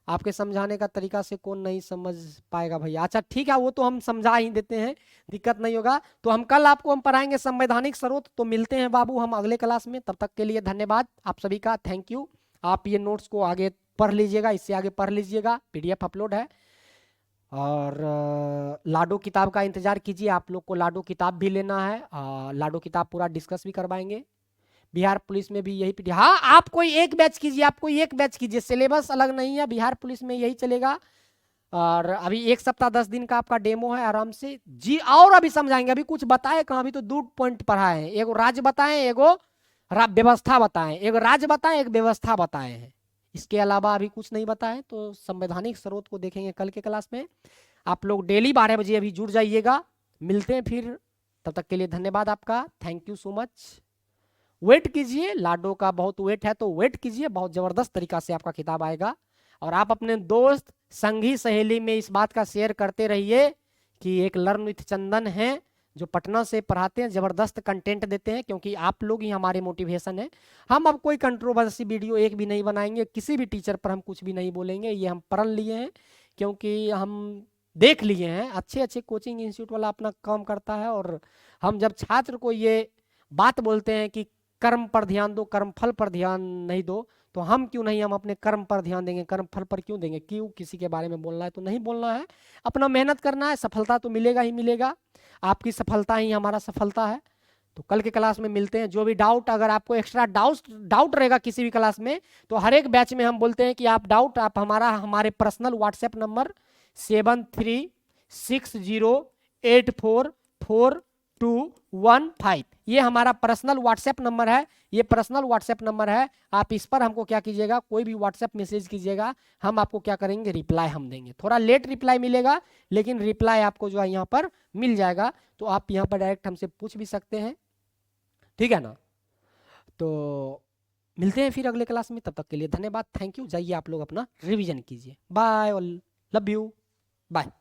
आपके समझाने का तरीका से कौन नहीं समझ पाएगा भैया? अच्छा ठीक है, वो तो हम समझा ही देते हैं, दिक्कत नहीं होगा। तो हम कल आपको हम पढ़ाएंगे संवैधानिक स्रोत। तो मिलते हैं बाबू हम अगले क्लास में, तब तक के लिए धन्यवाद आप सभी का, थैंक यू। आप ये नोट्स को आगे पढ़ लीजिएगा, इससे आगे पढ़ लीजिएगा, PDF अपलोड है। और लाडो किताब का इंतजार कीजिए, आप लोग को लाडो किताब भी लेना है। लाडो किताब पूरा डिस्कस भी करवाएंगे। बिहार पुलिस में भी यही पीडी, हाँ आप कोई एक बैच कीजिए, आप कोई एक बैच कीजिए, सिलेबस अलग नहीं है, बिहार पुलिस में यही चलेगा। और अभी 1 सप्ताह 10 दिन का आपका डेमो है, आराम से जी। और अभी समझाएंगे, अभी कुछ बताए कहाँ? अभी तो 2 पॉइंट पढ़ाए हैं, एगो राज्य बताए, एगो व्यवस्था बताए, एगो राज्य बताए, एक व्यवस्था बताए हैं। इसके अलावा अभी कुछ नहीं बताए। तो संवैधानिक स्रोत को देखेंगे कल के क्लास में। आप लोग डेली 12 बजे अभी जुड़ जाइएगा। मिलते हैं फिर, तब तक के लिए धन्यवाद आपका, thank you so much. Wait कीजिए, लाडो का बहुत वेट है, तो वेट कीजिए, बहुत जबरदस्त तरीका से आपका किताब आएगा। और आप अपने दोस्त संगी सहेली में इस बात का शेयर करते रहिए कि एक लर्न विथ चंदन है जो पटना से पढ़ाते हैं, जबरदस्त कंटेंट देते हैं, क्योंकि आप लोग ही हमारे मोटिवेशन है। हम अब कोई कंट्रोवर्सी वीडियो एक भी नहीं बनाएंगे, किसी भी टीचर पर हम कुछ भी नहीं बोलेंगे, ये हम पढ़ लिए हैं, क्योंकि हम देख लिए हैं अच्छे अच्छे कोचिंग इंस्टीट्यूट वाला अपना काम करता है। और हम जब छात्र को ये बात बोलते हैं कि कर्म पर ध्यान दो, कर्म फल पर ध्यान नहीं दो, तो हम क्यों नहीं, हम अपने कर्म पर ध्यान देंगे, कर्म फल पर क्यों देंगे? क्यों किसी के बारे में बोलना है? तो नहीं बोलना है, अपना मेहनत करना है, सफलता तो मिलेगा ही मिलेगा। आपकी सफलता ही हमारा सफलता है। तो कल के क्लास में मिलते हैं। जो भी डाउट, अगर आपको एक्स्ट्रा डाउट रहेगा किसी भी क्लास में, तो हर एक बैच में हम बोलते हैं कि आप डाउट आप हमारे पर्सनल व्हाट्सएप नंबर 7360844215, ये हमारा पर्सनल व्हाट्सएप नंबर है। ये पर्सनल व्हाट्सएप नंबर है, आप इस पर हमको क्या कीजिएगा, कोई भी व्हाट्सएप मैसेज कीजिएगा, हम आपको क्या करेंगे, रिप्लाई हम देंगे। थोड़ा लेट रिप्लाई मिलेगा, लेकिन रिप्लाई आपको जो है यहाँ पर मिल जाएगा। तो आप यहाँ पर डायरेक्ट हमसे पूछ भी सकते हैं, ठीक है ना? तो मिलते हैं फिर अगले क्लास में, तब तक के लिए धन्यवाद, थैंक यू। जाइए आप लोग अपना रिवीजन कीजिए, बाय, लव यू, बाय।